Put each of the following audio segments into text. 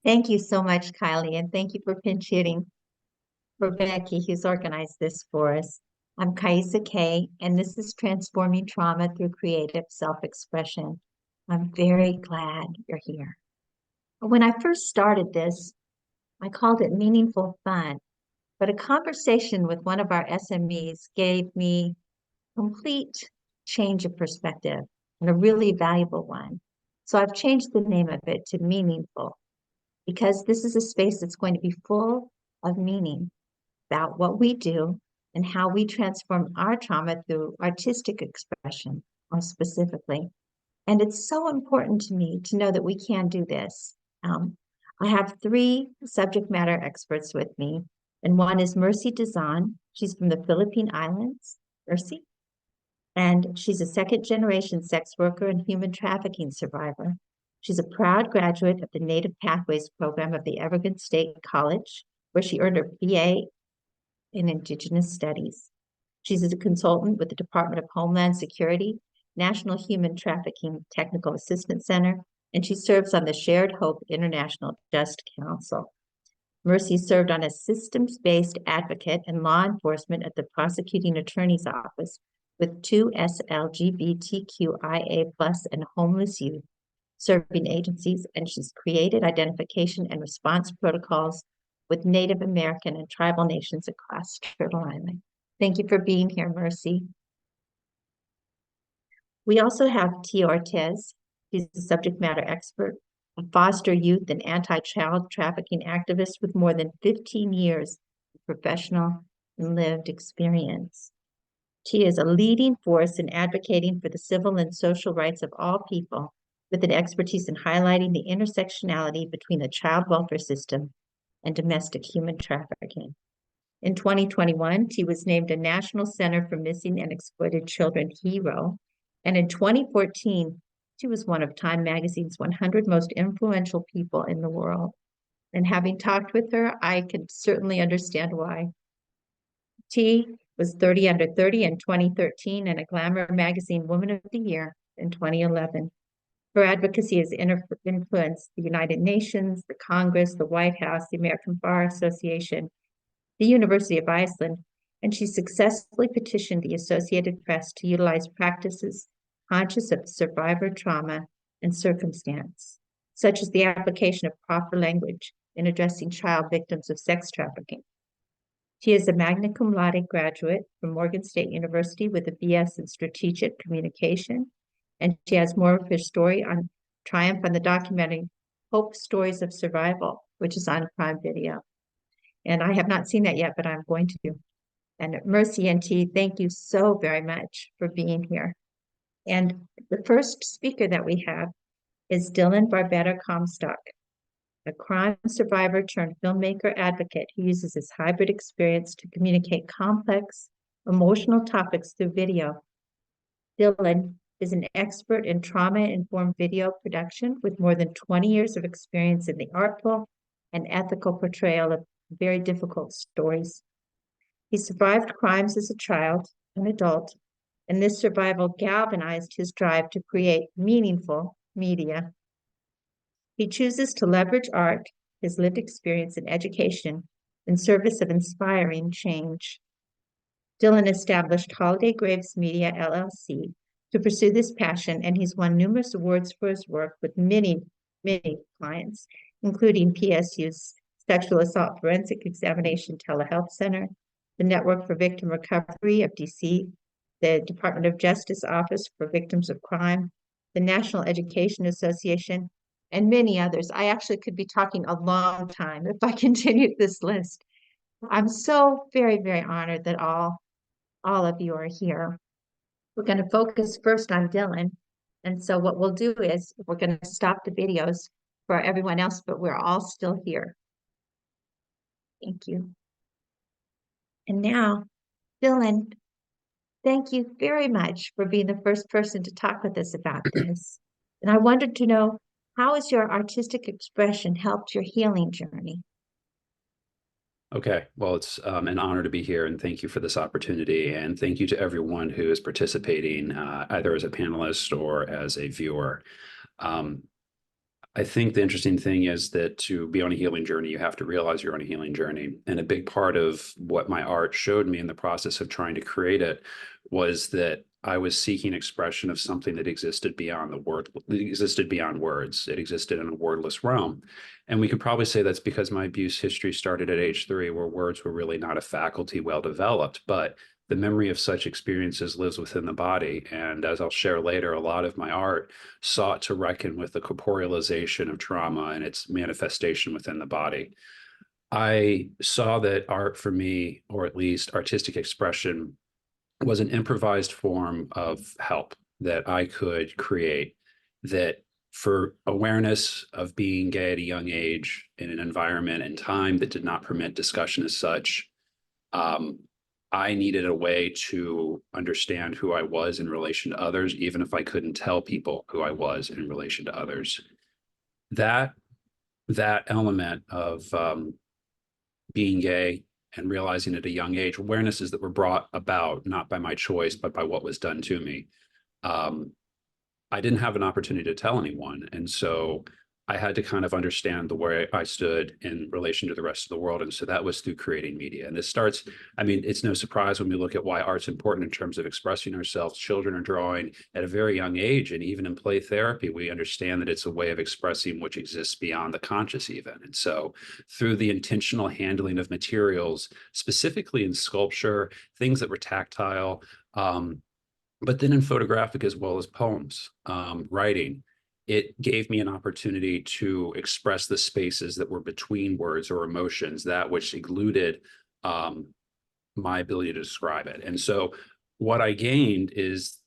Thank you so much, Kylie, and thank you for pinch hitting for Becky, who's organized this for us. I'm Kiesa K, and this is Transforming Trauma Through Creative Self-Expression. I'm very glad you're here. When I first started this, I called it Meaningful Fun, but a conversation with one of our SMEs gave me complete change of perspective and a really valuable one. So I've changed the name of it to Meaningful because this is a space that's going to be full of meaning about what we do and how we transform our trauma through artistic expression, more specifically. And it's so important to me to know that we can do this. Um, I have three subject matter experts with me, and one is Mercy Dizon. She's from the Philippine Islands. Mercy. And she's a second generation sex worker and human trafficking survivor. She's a proud graduate of the Native Pathways program of the Evergreen State College, where she earned her BA in Indigenous Studies. She's a consultant with the Department of Homeland Security, National Human Trafficking Technical Assistance Center, and she serves on the Shared Hope International Just Council. Mercy served on a systems-based advocate and law enforcement at the prosecuting attorney's office with two SLGBTQIA plus and homeless youth serving agencies, and she's created identification and response protocols with Native American and tribal nations across Turtle Island. Thank you for being here, Mercy. We also have Tia Ortiz. She's a subject matter expert, a foster youth and anti-child trafficking activist with more than 15 years of professional and lived experience. Tia is a leading force in advocating for the civil and social rights of all people, with an expertise in highlighting the intersectionality between the child welfare system and domestic human trafficking. In 2021, Tia was named a National Center for Missing and Exploited Children hero, and in 2014, she was one of Time Magazine's 100 most influential people in the world. And having talked with her, I can certainly understand why. T was 30 Under 30 in 2013 and a Glamour Magazine Woman of the Year in 2011. Her advocacy has influenced the United Nations, the Congress, the White House, the American Bar Association, the University of Iceland, and she successfully petitioned the Associated Press to utilize practices conscious of survivor trauma and circumstance, such as the application of proper language in addressing child victims of sex trafficking. She is a magna cum laude graduate from Morgan State University with a BS in Strategic Communication, and she has more of her story on Triumph on the documentary Hope Stories of Survival, which is on Prime Video. And I have not seen that yet, but I'm going to. And Mercy and T, thank you so very much for being here. And the first speaker that we have is Dylan Barbetta Comstock, a crime survivor turned filmmaker advocate who uses his hybrid experience to communicate complex, emotional topics through video. Dylan is an expert in trauma-informed video production with more than 20 years of experience in the artful and ethical portrayal of very difficult stories. He survived crimes as a child and adult, and this survival galvanized his drive to create meaningful media. He chooses to leverage art, his lived experience, and education in service of inspiring change. Dylan established Holiday Graves Media, LLC, to pursue this passion, and he's won numerous awards for his work with many, many clients, including PSU's Sexual Assault Forensic Examination Telehealth Center, the Network for Victim Recovery of DC, the Department of Justice Office for Victims of Crime, the National Education Association, and many others. I actually could be talking a long time if I continued this list. I'm so very, very honored that all of you are here. We're going to focus first on Dylan. And so what we'll do is we're going to stop the videos for everyone else, but we're all still here. Thank you. And now, Dylan, thank you very much for being the first person to talk with us about this. And I wanted to know, how has your artistic expression helped your healing journey? Okay, well, it's an honor to be here, and thank you for this opportunity. And thank you to everyone who is participating, either as a panelist or as a viewer. I think the interesting thing is that to be on a healing journey, you have to realize you're on a healing journey. And a big part of what my art showed me in the process of trying to create it was that I was seeking expression of something that existed beyond the word, that existed beyond words. It existed in a wordless realm. And we could probably say that's because my abuse history started at age 3, where words were really not a faculty well developed. But the memory of such experiences lives within the body. And as I'll share later, a lot of my art sought to reckon with the corporealization of trauma and its manifestation within the body. I saw that art for me, or at least artistic expression, was an improvised form of help that I could create that for awareness of being gay at a young age in an environment and time that did not permit discussion as such. Um, I needed a way to understand who I was in relation to others, even if I couldn't tell people who I was in relation to others. That that element of being gay and realizing at a young age, awarenesses that were brought about not by my choice, but by what was done to me. Um, I didn't have an opportunity to tell anyone. And so I had to kind of understand the way I stood in relation to the rest of the world. And so that was through creating media. And this starts, I mean, it's no surprise when we look at why art's important in terms of expressing ourselves. Children are drawing at a very young age. And even in play therapy, we understand that it's a way of expressing which exists beyond the conscious even. And so through the intentional handling of materials, specifically in sculpture, things that were tactile, but then in photographic as well as poems, writing, it gave me an opportunity to express the spaces that were between words or emotions, that which eluded my ability to describe it. And so what I gained is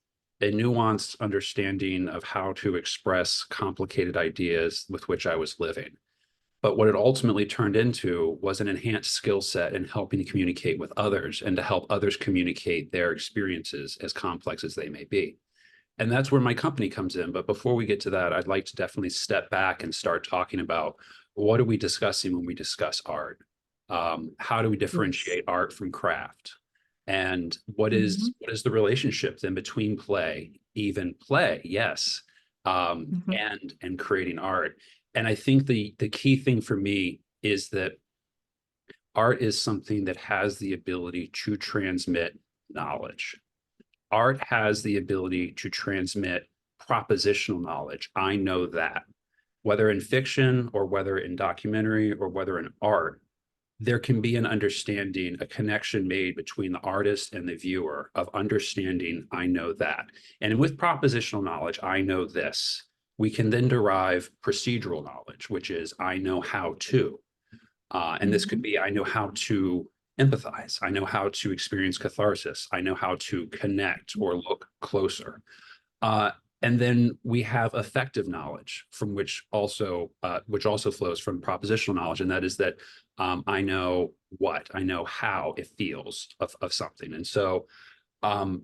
a nuanced understanding of how to express complicated ideas with which I was living. But what it ultimately turned into was an enhanced skill set in helping communicate with others and to help others communicate their experiences, as complex as they may be. And that's where my company comes in. But before we get to that, I'd like to definitely step back and start talking about what are we discussing when we discuss art? How do we Yes. differentiate art from craft? And Mhm, what is the relationship then between play, even play, yes, mhm, and creating art? And I think the key thing for me is that art is something that has the ability to transmit knowledge. Art has the ability to transmit propositional knowledge. I know that. Whether in fiction or whether in documentary or whether in art, there can be an understanding, a connection made between the artist and the viewer of understanding, I know that. And with propositional knowledge, I know this. We can then derive procedural knowledge, which is I know how to. And this could mhm, be I know how to empathize. I know how to experience catharsis. I know how to connect or look closer. Uh, and then we have effective knowledge from which also flows from propositional knowledge, and that is that I know what I know how it feels of something. And so um,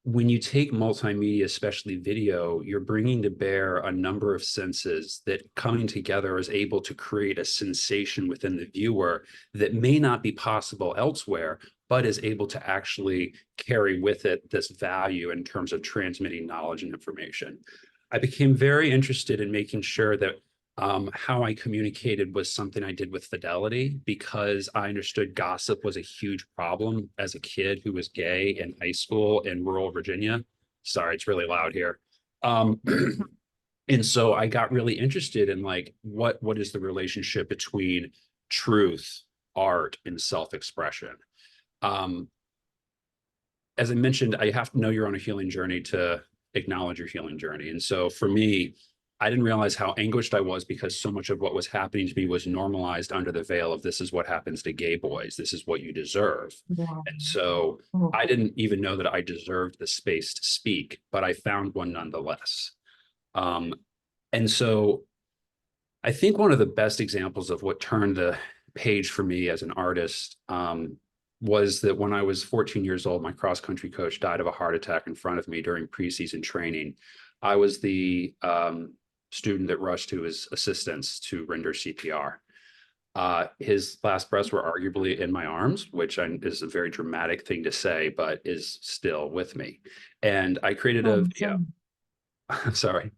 when you take multimedia, especially video, you're bringing to bear a number of senses that coming together is able to create a sensation within the viewer that may not be possible elsewhere, but is able to actually carry with it this value in terms of transmitting knowledge and information. I became very interested in making sure that how I communicated was something I did with fidelity because I understood gossip was a huge problem as a kid who was gay in high school in rural Virginia. Sorry, it's really loud here. Um, and so I got really interested in like what is the relationship between truth, art, and self-expression. Um, as I mentioned, I have to know you're on a healing journey to acknowledge your healing journey. And so for me, I didn't realize how anguished I was because so much of what was happening to me was normalized under the veil of this is what happens to gay boys. This is what you deserve. yeah, And so oh, I didn't even know that I deserved the space to speak, but I found one nonetheless. Um, and so I think one of the best examples of what turned the page for me as an artist was that when I was 14 years old, my cross country coach died of a heart attack in front of me during preseason training. I was the student that rushed to his assistance to render CPR. His last breaths were arguably in my arms, which is a very dramatic thing to say, but is still with me. And I created a I'm video. sorry. Sorry.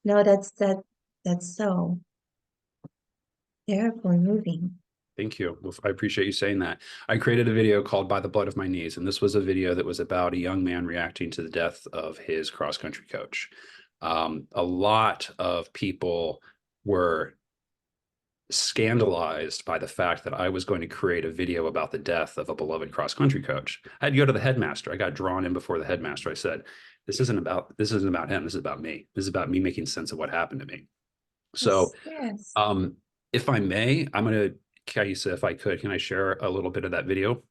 No, that's that. That's so terribly moving. Thank you. Well, I appreciate you saying that. I created a video called By the Blood of My Knees, and this was a video that was about a young man reacting to the death of his cross-country coach. A lot of people were scandalized by the fact that I was going to create a video about the death of a beloved cross-country coach. I had to go to the headmaster. I got drawn in before the headmaster. I said, this isn't about him. This is about me. This is about me making sense of what happened to me. So, Yes, yes. if I may, I'm going to, Kiesa, if I could, can I share a little bit of that video?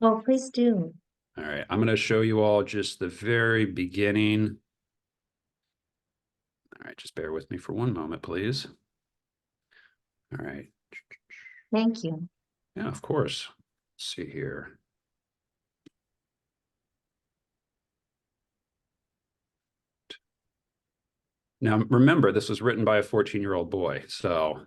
Oh, please do. All right, I'm going to show you all just the very beginning. All right, just bear with me for one moment, please. All right. Thank you. Yeah, of course. Let's see here. Now, remember, this was written by a 14-year-old boy, so.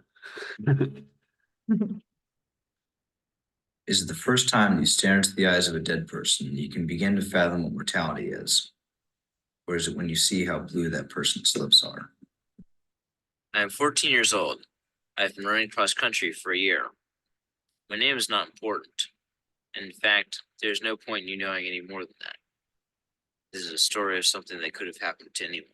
Is it the first time that you stare into the eyes of a dead person, you can begin to fathom what mortality is? Or is it when you see how blue that person's lips are? I am 14 years old. I've been running cross country for a year. My name is not important. And in fact, there's no point in you knowing any more than that. This is a story of something that could have happened to anyone.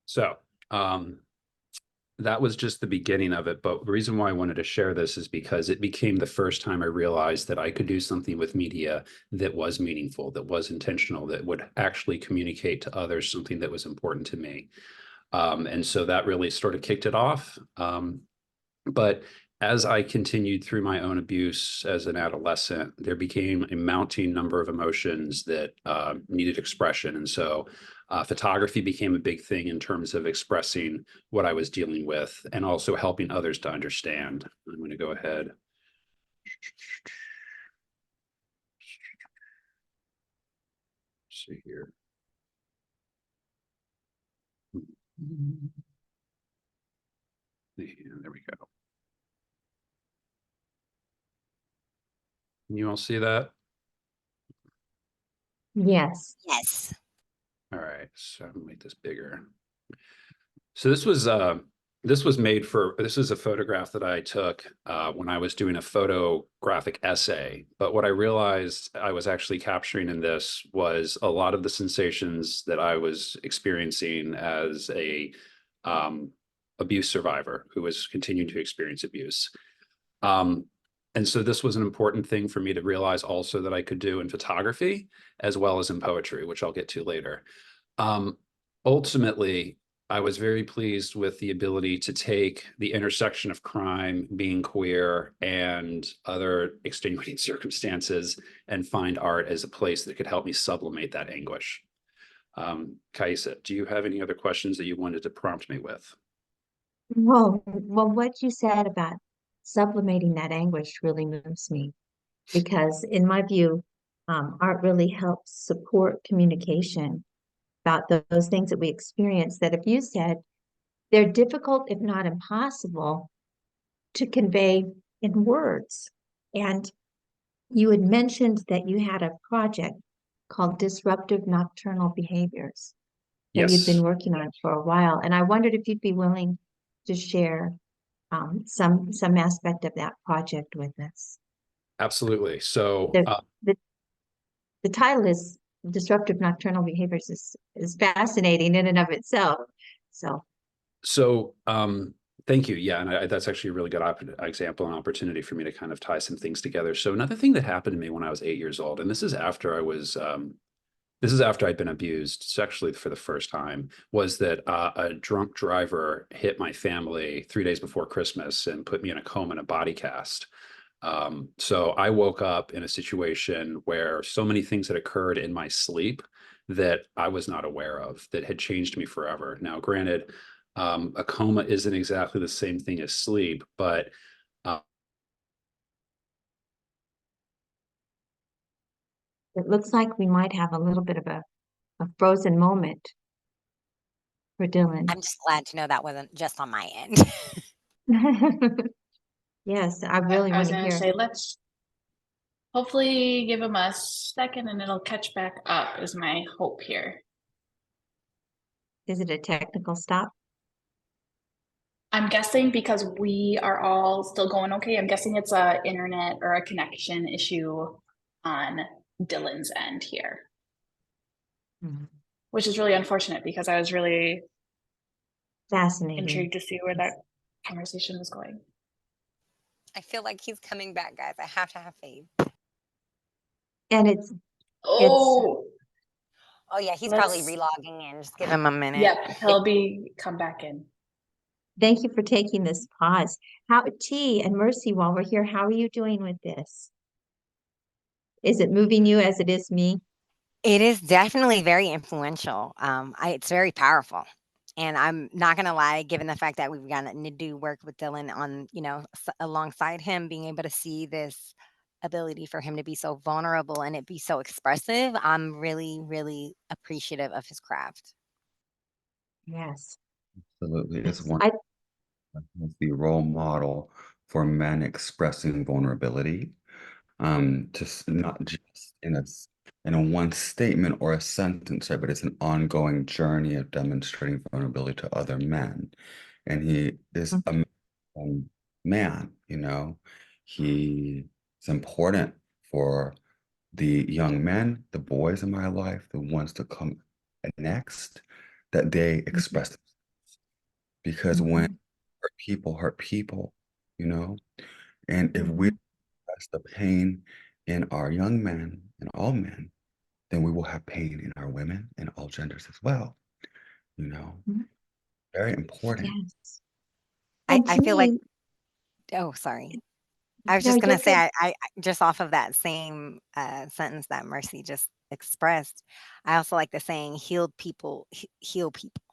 So, that was just the beginning of it. But the reason why I wanted to share this is because it became the first time I realized that I could do something with media that was meaningful, that was intentional, that would actually communicate to others something that was important to me. And so that really sort of kicked it off. But as I continued through my own abuse as an adolescent, there became a mounting number of emotions that needed expression. And so photography became a big thing in terms of expressing what I was dealing with and also helping others to understand. I'm going to go ahead. Let's see here. And there we go. Can you all see that? Yes. Yes. All right, so I'm gonna make this bigger. So this was made for, this is a photograph that I took when I was doing a photographic essay. But what I realized I was actually capturing in this was a lot of the sensations that I was experiencing as a abuse survivor who was continuing to experience abuse. And so this was an important thing for me to realize also that I could do in photography as well as in poetry, which I'll get to later. Ultimately, I was very pleased with the ability to take the intersection of crime, being queer, and other extenuating circumstances and find art as a place that could help me sublimate that anguish. Kiesa, do you have any other questions that you wanted to prompt me with? Well, what you said about sublimating that anguish really moves me because, in my view, art really helps support communication about those things that we experience that, if you said, they're difficult, if not impossible, to convey in words. And you had mentioned that you had a project called Disruptive Nocturnal Behaviors that you'd been Yes, working on for a while. And I wondered if you'd be willing to share some aspect of that project with us. absolutely. So The, the, the title is Disruptive Nocturnal Behaviors is fascinating in and of itself. So, thank you. Yeah, and that's actually a really good example and opportunity for me to kind of tie some things together. So another thing that happened to me when I was 8 years old, and this is after I was, this is after I'd been abused sexually for the first time, was that a drunk driver hit my family 3 days before Christmas and put me in a coma and a body cast. So I woke up in a situation where so many things had occurred in my sleep that I was not aware of that had changed me forever. Now, granted, a coma isn't exactly the same thing as sleep, but It looks like we might have a little bit of a frozen moment for Dylan. I'm just glad to know that wasn't just on my end. Yes, I really I was want to gonna hear. say, let's hopefully give him a second and it'll catch back up is my hope here. Is it a technical stop? I'm guessing because we are all still going okay, I'm guessing it's a internet or a connection issue on Dylan's end here, Mhm. which is really unfortunate because I was really Fascinating. intrigued to see where that conversation was going. I feel like he's coming back, guys. I have to have faith. And it's Oh, Oh yeah, he's probably Let's- relogging in. Just give him a minute. yep, he'll be come back in. thank you for taking this pause. How T and Mercy, while we're here, how are you doing with this? Is it moving you as it is me? It is definitely very influential. It's very powerful. And I'm not gonna lie, given the fact that we've gotten to do work with Dylan on, alongside him, being able to see this ability for him to be so vulnerable and it be so expressive, I'm really, really appreciative of his craft. Yes. Absolutely. It's Yes. one of the role model for men expressing vulnerability. Not just in a one statement or a sentence, right? But it's an ongoing journey of demonstrating vulnerability to other men. And he is a man, He is important for the young men, the boys in my life, the ones to come next, that they express themselves. Because when hurt people, you know, and if we express the pain in our young men and all men, then we will have pain in our women and all genders as well, you know. Mhm. Very important. Yes. I, And I to feel like, me, oh, sorry. I was no, just you're gonna say, good. I just off of that same sentence that Mercy just expressed, I also like the saying, "Healed people heal people,"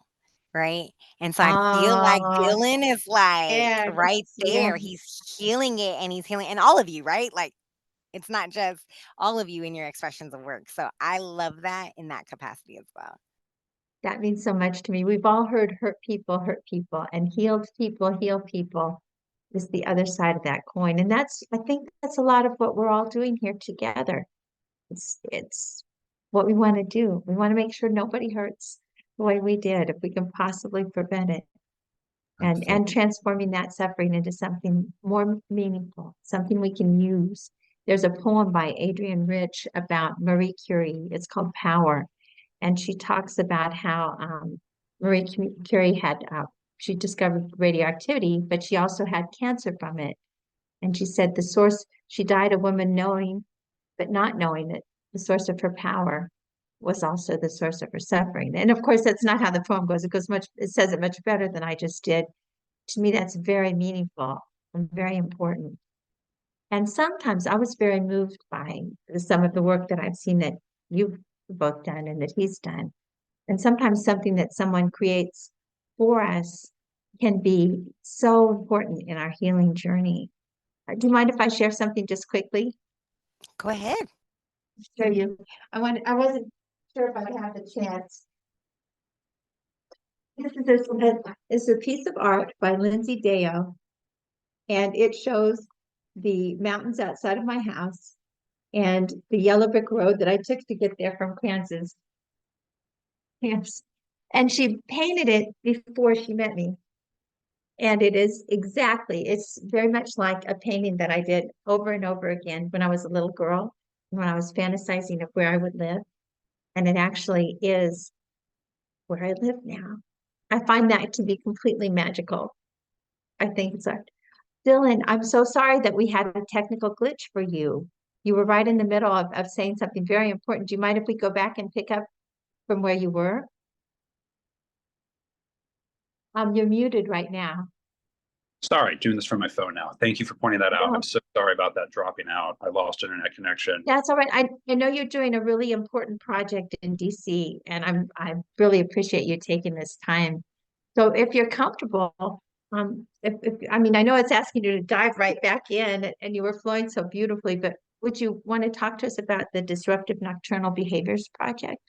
right? And so I feel like Ah, Dylan is like yes, right there. yes. He's healing it, and he's healing, and all of you, right? Like it's not just all of you in your expressions of work. So I love that in that capacity as well. That means so much to me. We've all heard hurt people, and heal people is the other side of that coin. And I think that's a lot of what we're all doing here together. It's what we want to do. We want to make sure nobody hurts the way we did, if we can possibly prevent it. And Absolutely. transforming that suffering into something more meaningful, something we can use. There's a poem by Adrienne Rich about Marie Curie. It's called Power. And she talks about how Marie Curie she discovered radioactivity, but she also had cancer from it. And she said she died a woman knowing, but not knowing that the source of her power was also the source of her suffering. And of course, that's not how the poem goes. It says it much better than I just did. To me, that's very meaningful and very important. And sometimes I was very moved by some of the work that I've seen that you've both done and that he's done. And sometimes something that someone creates for us can be so important in our healing journey. Do you mind if I share something just quickly? Go ahead. Show you. I wasn't sure if I'd have the chance. This is a piece of art by Lindsay Deo, and it shows the mountains outside of my house and the yellow brick road that I took to get there from Kansas. Yes. And she painted it before she met me. And it's very much like a painting that I did over and over again when I was a little girl, when I was fantasizing of where I would live. And it actually is where I live now. I find that to be completely magical. I think it's art. Dylan, I'm so sorry that we had a technical glitch for you. You were right in the middle of saying something very important. Do you mind if we go back and pick up from where you were? You're muted right now. Sorry, doing this from my phone now. Thank you for pointing that out. No. I'm so sorry about that dropping out. I lost internet connection. That's all right. I know you're doing a really important project in DC, and I really appreciate you taking this time. So if you're comfortable, I mean, I know it's asking you to dive right back in, and you were flowing so beautifully, but would you want to talk to us about the Disruptive Nocturnal Behaviors Project?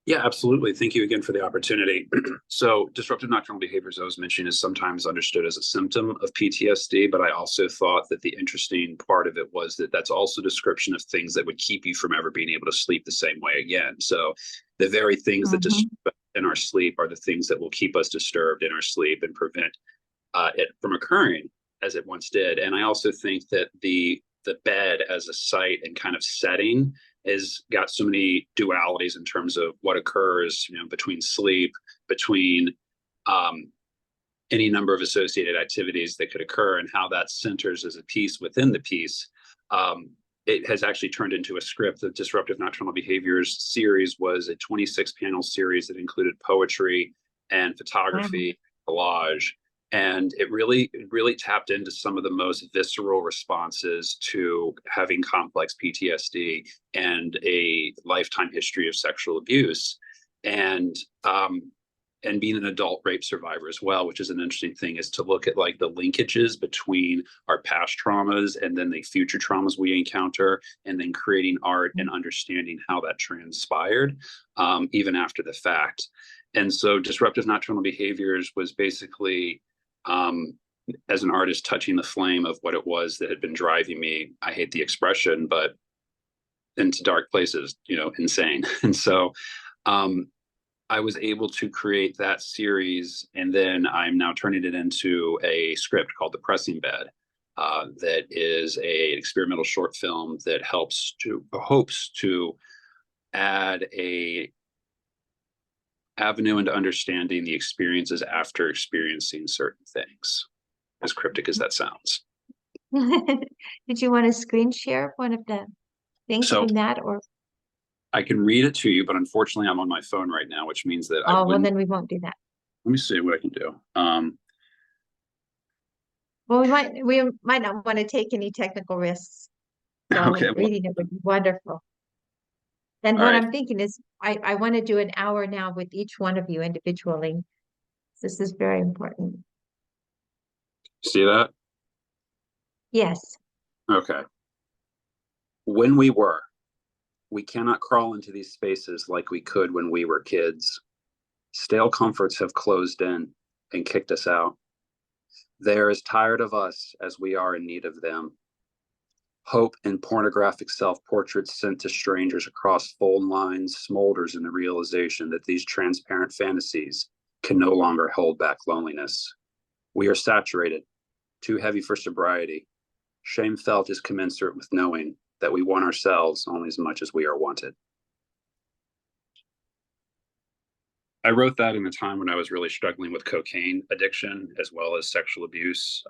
Yeah, absolutely. Thank you again for the opportunity. So disruptive nocturnal behaviors, I was mentioning, is sometimes understood as a symptom of PTSD, but I also thought that the interesting part of it was that that's also a description of things that would keep you from ever being able to sleep the same way again. So the very things that disrupt in our sleep are the things that will keep us disturbed in our sleep and prevent it from occurring as it once did. And I also think that the bed as a site and kind of setting has got so many dualities in terms of what occurs, between sleep, between any number of associated activities that could occur, and how that centers as a piece within the piece. It has actually turned into a script. The Disruptive Nocturnal Behaviors series was a 26-panel series that included poetry and photography, collage, and it really tapped into some of the most visceral responses to having complex PTSD and a lifetime history of sexual abuse, and being an adult rape survivor as well, which is an interesting thing, is to look at like the linkages between our past traumas and then the future traumas we encounter, and then creating art and understanding how that transpired, even after the fact. And so Disruptive Nocturnal Behaviors was basically, as an artist, touching the flame of what it was that had been driving me, I hate the expression, but into dark places, insane. And so I was able to create that series, and then I'm now turning it into a script called The Pressing Bed, that is an experimental short film that hopes to add a avenue into understanding the experiences after experiencing certain things, as cryptic as that sounds. Did you want to screen share one of the things from that, or? I can read it to you, but unfortunately I'm on my phone right now, which means that well, then we won't do that. Let me see what I can do. Well, we might not want to take any technical risks. So Okay, reading it would be wonderful. And what I'm thinking is I want to do an hour now with each one of you individually. This is very important. See that? Yes. Okay. When we cannot crawl into these spaces like we could when we were kids. Stale comforts have closed in and kicked us out. They are as tired of us as we are in need of them. Hope in pornographic self-portraits sent to strangers across phone lines smolders in the realization that these transparent fantasies can no longer hold back loneliness. We are saturated, too heavy for sobriety. Shame felt is commensurate with knowing that we want ourselves only as much as we are wanted. I wrote that in a time when I was really struggling with cocaine addiction as well as sexual abuse.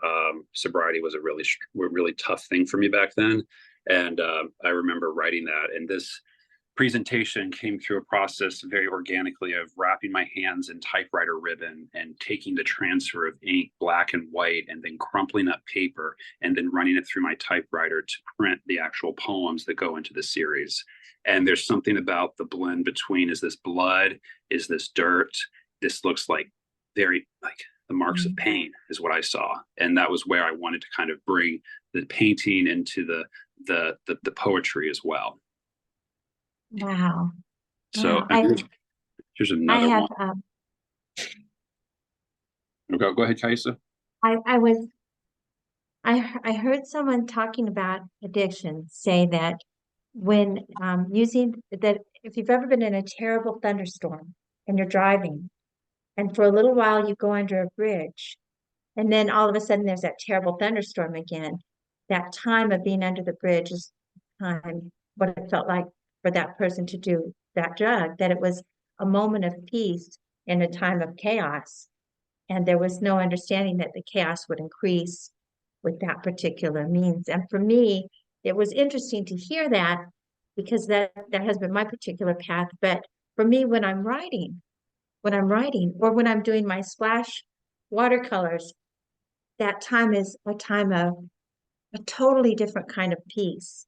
Sobriety was a really tough thing for me back then. And I remember writing that. And this presentation came through a process very organically of wrapping my hands in typewriter ribbon and taking the transfer of ink, black and white, and then crumpling up paper and then running it through my typewriter to print the actual poems that go into the series. And there's something about the blend between, is this blood, is this dirt? This looks like very like the marks of pain is what I saw. And that was where I wanted to kind of bring the painting into the poetry as well. Wow. So here's another one. Go ahead, Kiesa. I heard someone talking about addiction say that when using that, if you've ever been in a terrible thunderstorm and you're driving, and for a little while you go under a bridge, and then all of a sudden there's that terrible thunderstorm again, that time of being under the bridge is time what it felt like for that person to do that drug, that it was a moment of peace in a time of chaos. And there was no understanding that the chaos would increase with that particular means. And for me, it was interesting to hear that, because that has been my particular path. But for me, when I'm writing, or when I'm doing my splash watercolors, that time is a time of a totally different kind of peace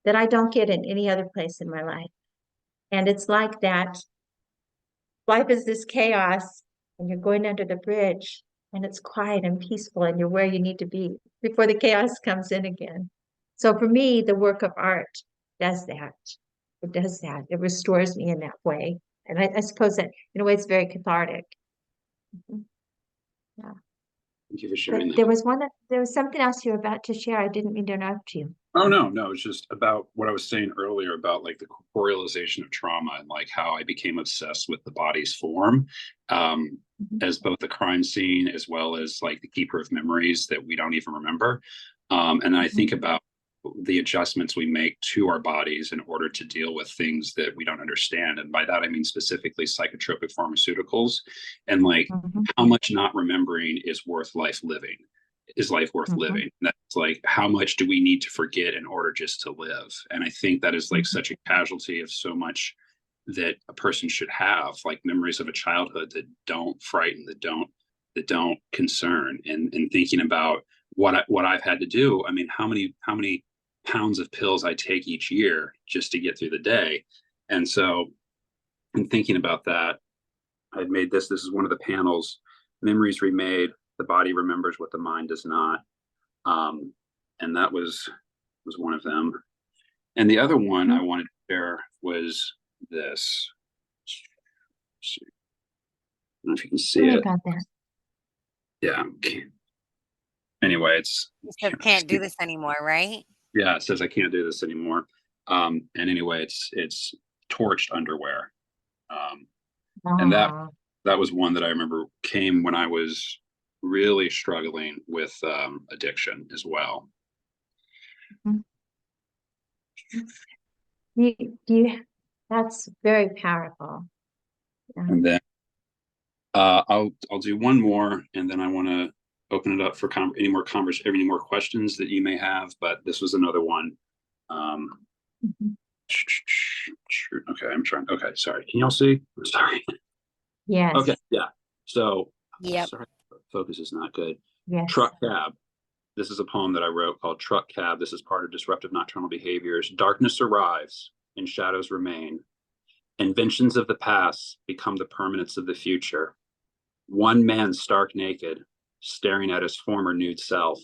that I don't get in any other place in my life. And it's like that life is this chaos, and you're going under the bridge, and it's quiet and peaceful, and you're where you need to be before the chaos comes in again. So for me, the work of art does that. It does that. It restores me in that way. And I suppose that in a way it's very cathartic. Mhm. Thank you for sharing But that. there was something else you were about to share. I didn't mean to interrupt you. Oh, no, it's just about what I was saying earlier about like the corporealization of trauma and like how I became obsessed with the body's form, Mhm. as both the crime scene as well as like the keeper of memories that we don't even remember. And I think Mhm. about the adjustments we make to our bodies in order to deal with things that we don't understand. And by that, I mean specifically psychotropic pharmaceuticals and like Mhm. how much not remembering is worth life living. Is life worth Mhm. living? That's like how much do we need to forget in order just to live? And I think that is like Mhm. such a casualty of so much that a person should have, like memories of a childhood that don't frighten, that don't concern, and thinking about what I've had to do. I mean, how many pounds of pills I take each year just to get through the day. And so in thinking about that, I'd made this is one of the panels, memories remade, the body remembers what the mind does not. um, and that was one of them. And the other one I Mhm. wanted to share was this. Let's see. I don't know if you can Tell see me it. about that. Yeah. Anyway, it's It says can't do this anymore, right? yeah, it says I can't do this anymore. And anyway, it's torched underwear. And Aw. that was one that I remember came when I was really struggling with addiction as well. Mhm. That's very powerful. Yeah. And then I'll do one more, and then I want to open it up for any more questions that you may have. But this was another one. Um, Mhm. okay, I'm trying. Okay, sorry. Can y'all see? I'm sorry. Yes, Okay, yeah. So Yep. sorry, focus is not good. yes. Truck Cab. This is a poem that I wrote called Truck Cab. This is part of Disruptive Nocturnal Behaviors. Darkness arrives and shadows remain. Inventions of the past become the permanence of the future. One man stark naked, staring at his former nude self.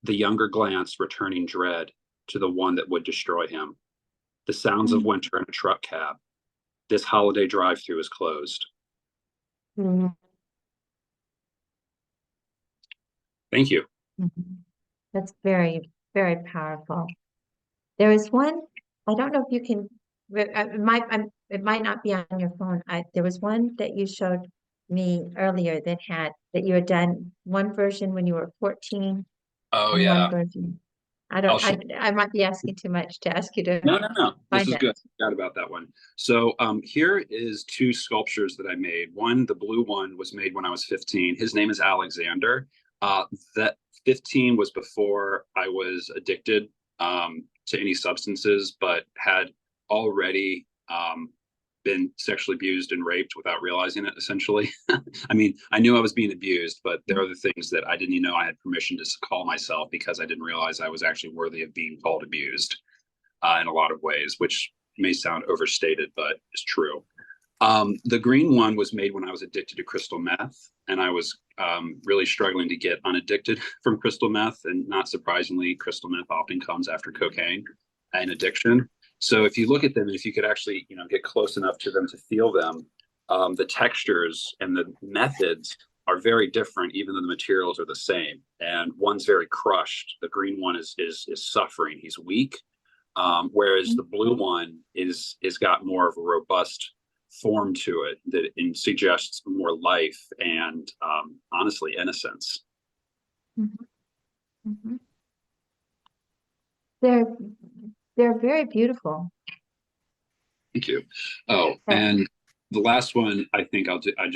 The younger glance returning dread to the one that would destroy him. The sounds of winter in a truck cab. This holiday drive-through is closed. Mhm. Thank you. Mhm. That's very, very powerful. There is one, I don't know if you can, it might not be on your phone. There was one that you showed me earlier that you had done one version when you were 14 Oh and one yeah. version. I'll show I might be asking too much to ask you to No. This find is it. good. Forgot about that one. So here is two sculptures that I made. One, the blue one, was made when I was 15. His name is Alexander. That 15 was before I was addicted to any substances, but had already been sexually abused and raped without realizing it, essentially. I mean, I knew I was being abused, but there are the things that I didn't even know I had permission to call myself because I didn't realize I was actually worthy of being called abused in a lot of ways, which may sound overstated, but is true. The green one was made when I was addicted to crystal meth, and I was really struggling to get unaddicted from crystal meth. And not surprisingly, crystal meth often comes after cocaine and addiction. So if you look at them, if you could actually, get close enough to them to feel them, the textures and the methods are very different, even though the materials are the same. And one's very crushed. The green one is suffering. He's weak, whereas the blue one is got more of a robust form to it that suggests more life and honestly innocence. Mhm. Mhm. They're they're very beautiful. Thank you. Oh, Uh, and the last one I think I'll do. I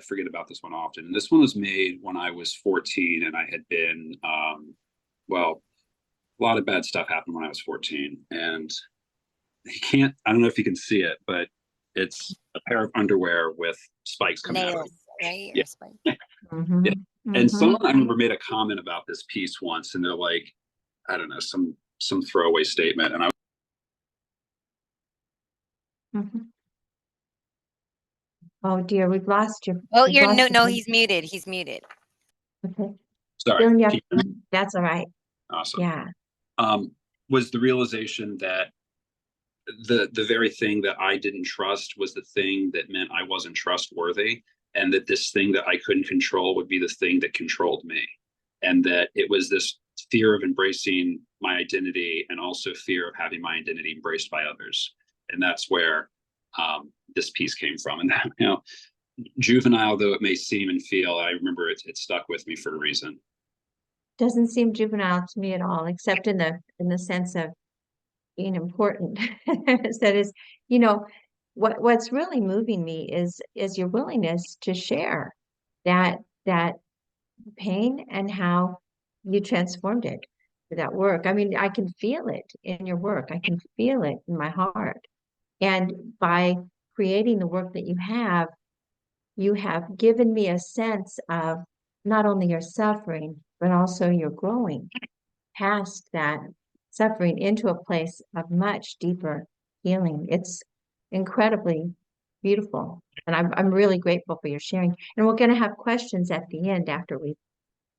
forget about this one often. And this one was made when I was 14, and I had been well, a lot of bad stuff happened when I was 14, and I don't know if you can see it, but it's a pair of underwear with spikes coming out of Nails, right? it. Or spike. Yeah. mhm. Yeah. And Mhm. someone I remember made a comment about this piece once, and they're like, I don't know, some throwaway statement. And I Mhm. Oh dear, we've lost you. Oh, We've lost no, you. he's muted. He's muted. Okay. sorry. Dylan, Can you hear me? that's all right. Awesome. Yeah. was the realization that the very thing that I didn't trust was the thing that meant I wasn't trustworthy, and that this thing that I couldn't control would be the thing that controlled me. And that it was this fear of embracing my identity and also fear of having my identity embraced by others. And that's where this piece came from. And that, juvenile though it may seem and feel, I remember it stuck with me for a reason. Doesn't seem juvenile to me at all, except in the sense of being important. That is, what's really moving me is your willingness to share that pain and how you transformed it through that work. I mean, I can feel it in your work. I can feel it in my heart. And by creating the work that you have given me a sense of not only your suffering, but also your growing past that suffering into a place of much deeper healing. It's incredibly beautiful. And I'm really grateful for your sharing. And we're going to have questions at the end after we've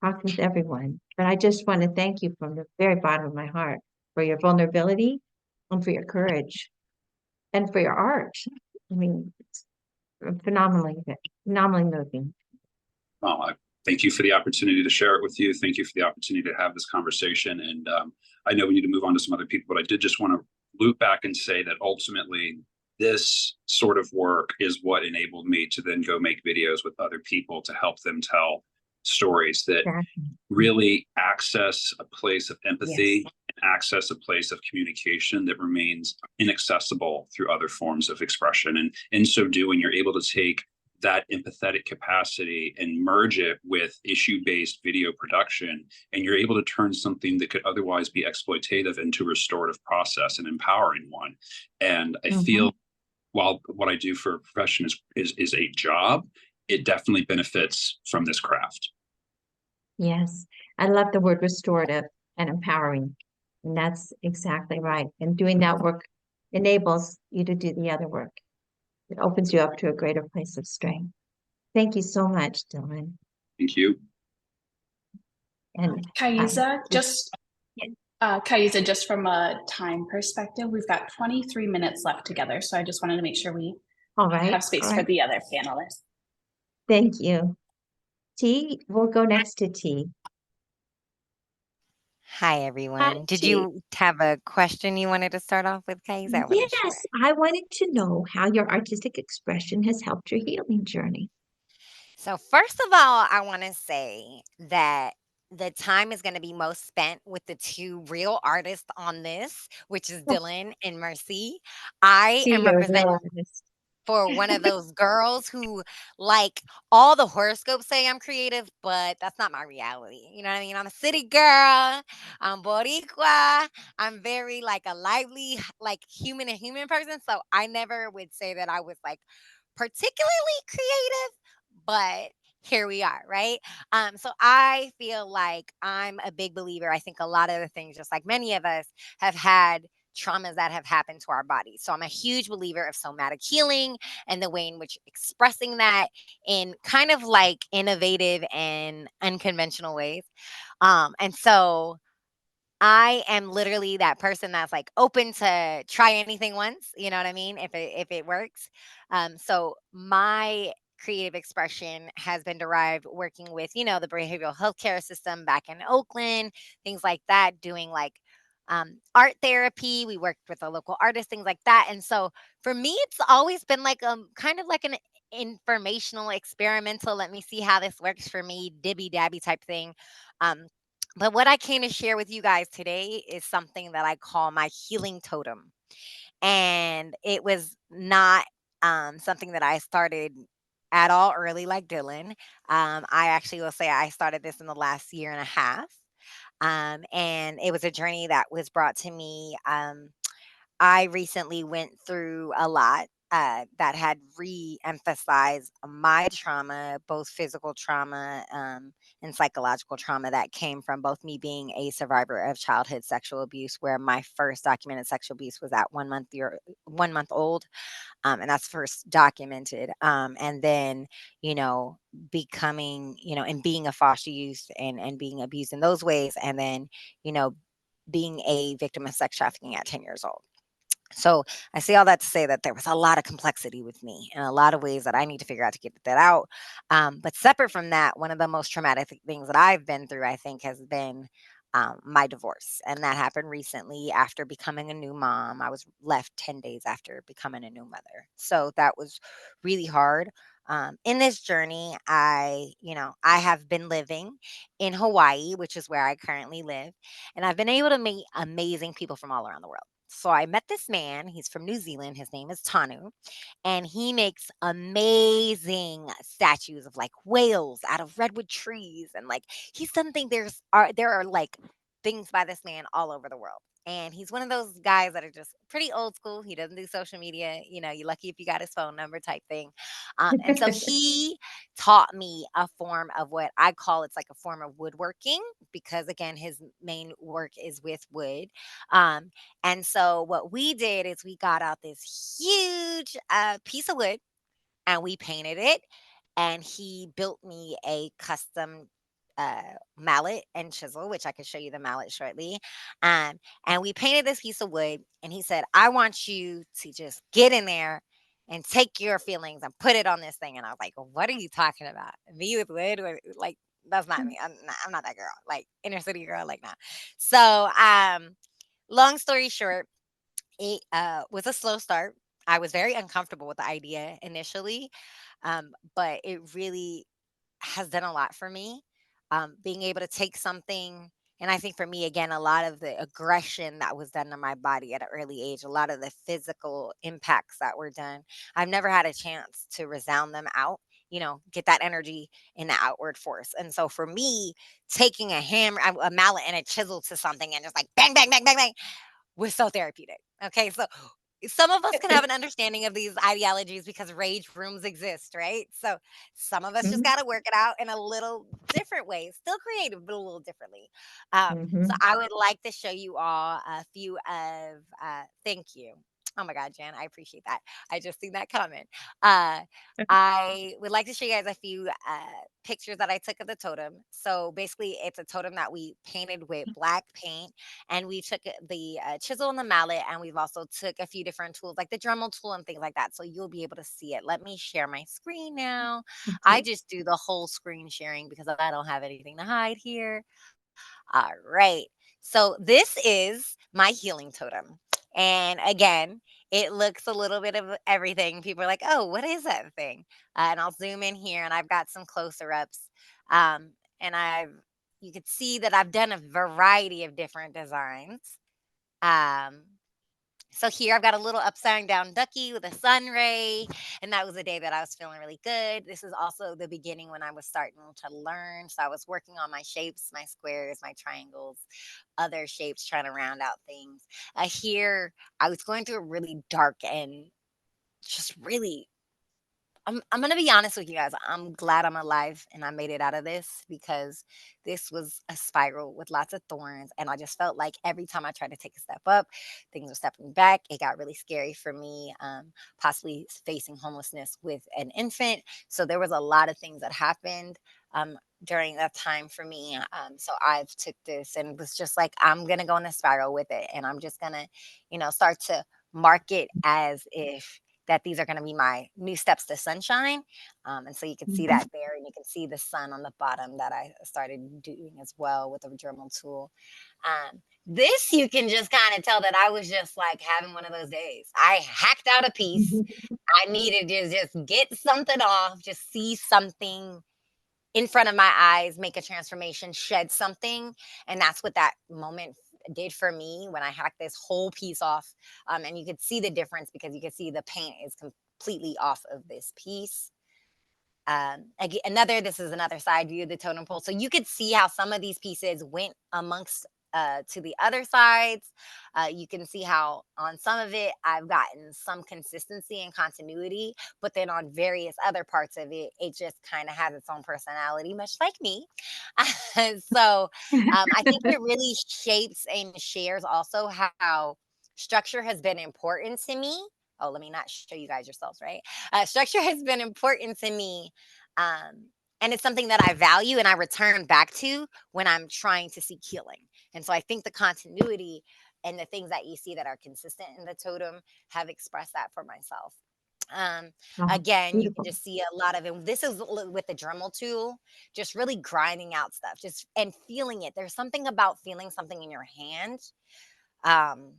talked with everyone. But I just want to thank you from the very bottom of my heart for your vulnerability and for your courage and for your art. I mean, it's phenomenally moving. Well, I thank you for the opportunity to share it with you. Thank you for the opportunity to have this conversation. And I know we need to move on to some other people, but I did just want to loop back and say that ultimately this sort of work is what enabled me to then go make videos with other people to help them tell stories that Exactly. really access a place of empathy Yes. and access a place of communication that remains inaccessible through other forms of expression. And in so doing, you're able to take that empathetic capacity and merge it with issue-based video production, and you're able to turn something that could otherwise be exploitative into a restorative process, an empowering one. And I feel while what I do for a profession is a job, it definitely benefits from this craft. Yes. I love the word restorative and empowering. And that's exactly right. And doing that work enables you to do the other work. It opens you up to a greater place of strength. Thank you so much, Dylan. Thank you. And Kiesa, yeah. Kiesa, just from a time perspective, we've got 23 minutes left together. So I just wanted to make sure we All right. have space All for right. the other panelists. Thank you. T, we'll go next to T. Hi, Hi, everyone. Did T. you have a question you wanted to start off with, Kais? I wasn't sure. Yes, I wanted to know how your artistic expression has helped your healing journey. So, first of all, I want to say that the time is going to be most spent with the two real artists on this, which is Oh, Dylan and Mercy. I T, am you're a real representing artist. for one of those girls who, like, all the horoscopes say I'm creative, but that's not my reality. You know what I mean? I'm a city girl. I'm Boricua. I'm very like a lively, like human and human person. So I never would say that I was like particularly creative, but here we are, right? So I feel like I'm a big believer. I think a lot of the things, just like many of us, have had traumas that have happened to our bodies. So I'm a huge believer of somatic healing and the way in which expressing that in kind of like innovative and unconventional ways. And so I am literally that person that's like open to try anything once, you know what I mean? If it works. So my creative expression has been derived working with, the behavioral healthcare system back in Oakland, things like that, doing like art therapy. We worked with a local artist, things like that. And so for me, it's always been like kind of like an informational, experimental, let me see how this works for me, dibby dabby type thing. Um, but what I came to share with you guys today is something that I call my healing totem. And it was not something that I started at all early like Dylan. I actually will say I started this in the last year and a half. And it was a journey that was brought to me. I recently went through a lot that had re-emphasized my trauma, both physical trauma and psychological trauma that came from both me being a survivor of childhood sexual abuse, where my first documented sexual abuse was at 1 month old, and that's first documented. And then, becoming, and being a foster youth and being abused in those ways, and then, you know, being a victim of sex trafficking at 10 years old. So I say all that to say that there was a lot of complexity with me and a lot of ways that I need to figure out to get that out. But separate from that, one of the most traumatic things that I've been through, I think, has been my divorce. And that happened recently after becoming a new mom. I was left 10 days after becoming a new mother. So that was really hard. In this journey, I have been living in Hawaii, which is where I currently live, and I've been able to meet amazing people from all around the world. So I met this man. He's from New Zealand. His name is Tanu, and he makes amazing statues of like whales out of redwood trees. And like he's something there are like things by this man all over the world. And he's one of those guys that are just pretty old school. He doesn't do social media. You're lucky if you got his phone number type thing. And so he taught me a form of what I call it's like a form of woodworking because again, his main work is with wood. Um, and so what we did is we got out this huge piece of wood and we painted it. And he built me a custom mallet and chisel, which I could show you the mallet shortly. And we painted this piece of wood. And he said, I want you to just get in there and take your feelings and put it on this thing. And I was like, what are you talking about? Me with wood? Like, that's not me. I'm not that girl. Like, inner city girl, like, nah. So, long story short, it was a slow start. I was very uncomfortable with the idea initially, but it really has done a lot for me. Being able to take something, and I think for me, again, a lot of the aggression that was done to my body at an early age, a lot of the physical impacts that were done, I've never had a chance to resound them out. Get that energy in the outward force. And so for me, taking a hammer, a mallet, and a chisel to something, and just like bang, bang, bang, bang, bang, was so therapeutic. Okay, so some of us can have an understanding of these ideologies because rage rooms exist, right? So some of us just got to work it out in a little different way, still creative, but a little differently. So Mhm. I would like to show you all a few of, thank you. Oh my God, Jan, I appreciate that. I just seen that comment. Uh, I would like to show you guys a few pictures that I took of the totem. So basically, it's a totem that we painted with black paint, and we took the chisel and the mallet, and we've also took a few different tools like the Dremel tool and things like that, so you'll be able to see it. Let me share my screen now. I Okay. just do the whole screen sharing because I don't have anything to hide here. All right, so this is my healing totem, and again, it looks a little bit of everything. People are like, oh, what is that thing? And I'll zoom in here, and I've got some closer ups. And you could see that I've done a variety of different designs. Um, so here I've got a little upside down ducky with a sun ray, and that was a day that I was feeling really good. This is also the beginning when I was starting to learn. So I was working on my shapes, my squares, my triangles, other shapes, trying to round out things. Here I was going through a really dark and just really I'm gonna be honest with you guys. I'm glad I'm alive and I made it out of this because this was a spiral with lots of thorns. And I just felt like every time I tried to take a step up, things were stepping back. It got really scary for me, possibly facing homelessness with an infant. So there was a lot of things that happened during that time for me. So I've took this and was just like, I'm gonna go in a spiral with it. And I'm just gonna, start to mark it as if that these are going to be my new steps to sunshine. And so you can see Mhm. that there, and you can see the sun on the bottom that I started doing as well with the Dremel tool. This you can just kind of tell that I was just like having one of those days. I hacked out a piece. I needed to just get something off, just see something in front of my eyes, make a transformation, shed something. And that's what that moment did for me when I hacked this whole piece off. And you could see the difference because you could see the paint is completely off of this piece. This is another side view of the totem pole. So you could see how some of these pieces went amongst to the other sides. You can see how on some of it I've gotten some consistency and continuity, but then on various other parts of it, it just kind of has its own personality, much like me. So I think it really shapes and shares also how structure has been important to me. Oh, let me not show you guys yourselves, right? Structure has been important to me. Um, And it's something that I value and I return back to when I'm trying to seek healing. And so I think the continuity and the things that you see that are consistent in the totem have expressed that for myself. Um, Oh, Again, you can beautiful. just see a lot of it. This is with the Dremel tool, just really grinding out stuff, just and feeling it. There's something about feeling something in your hand. Um,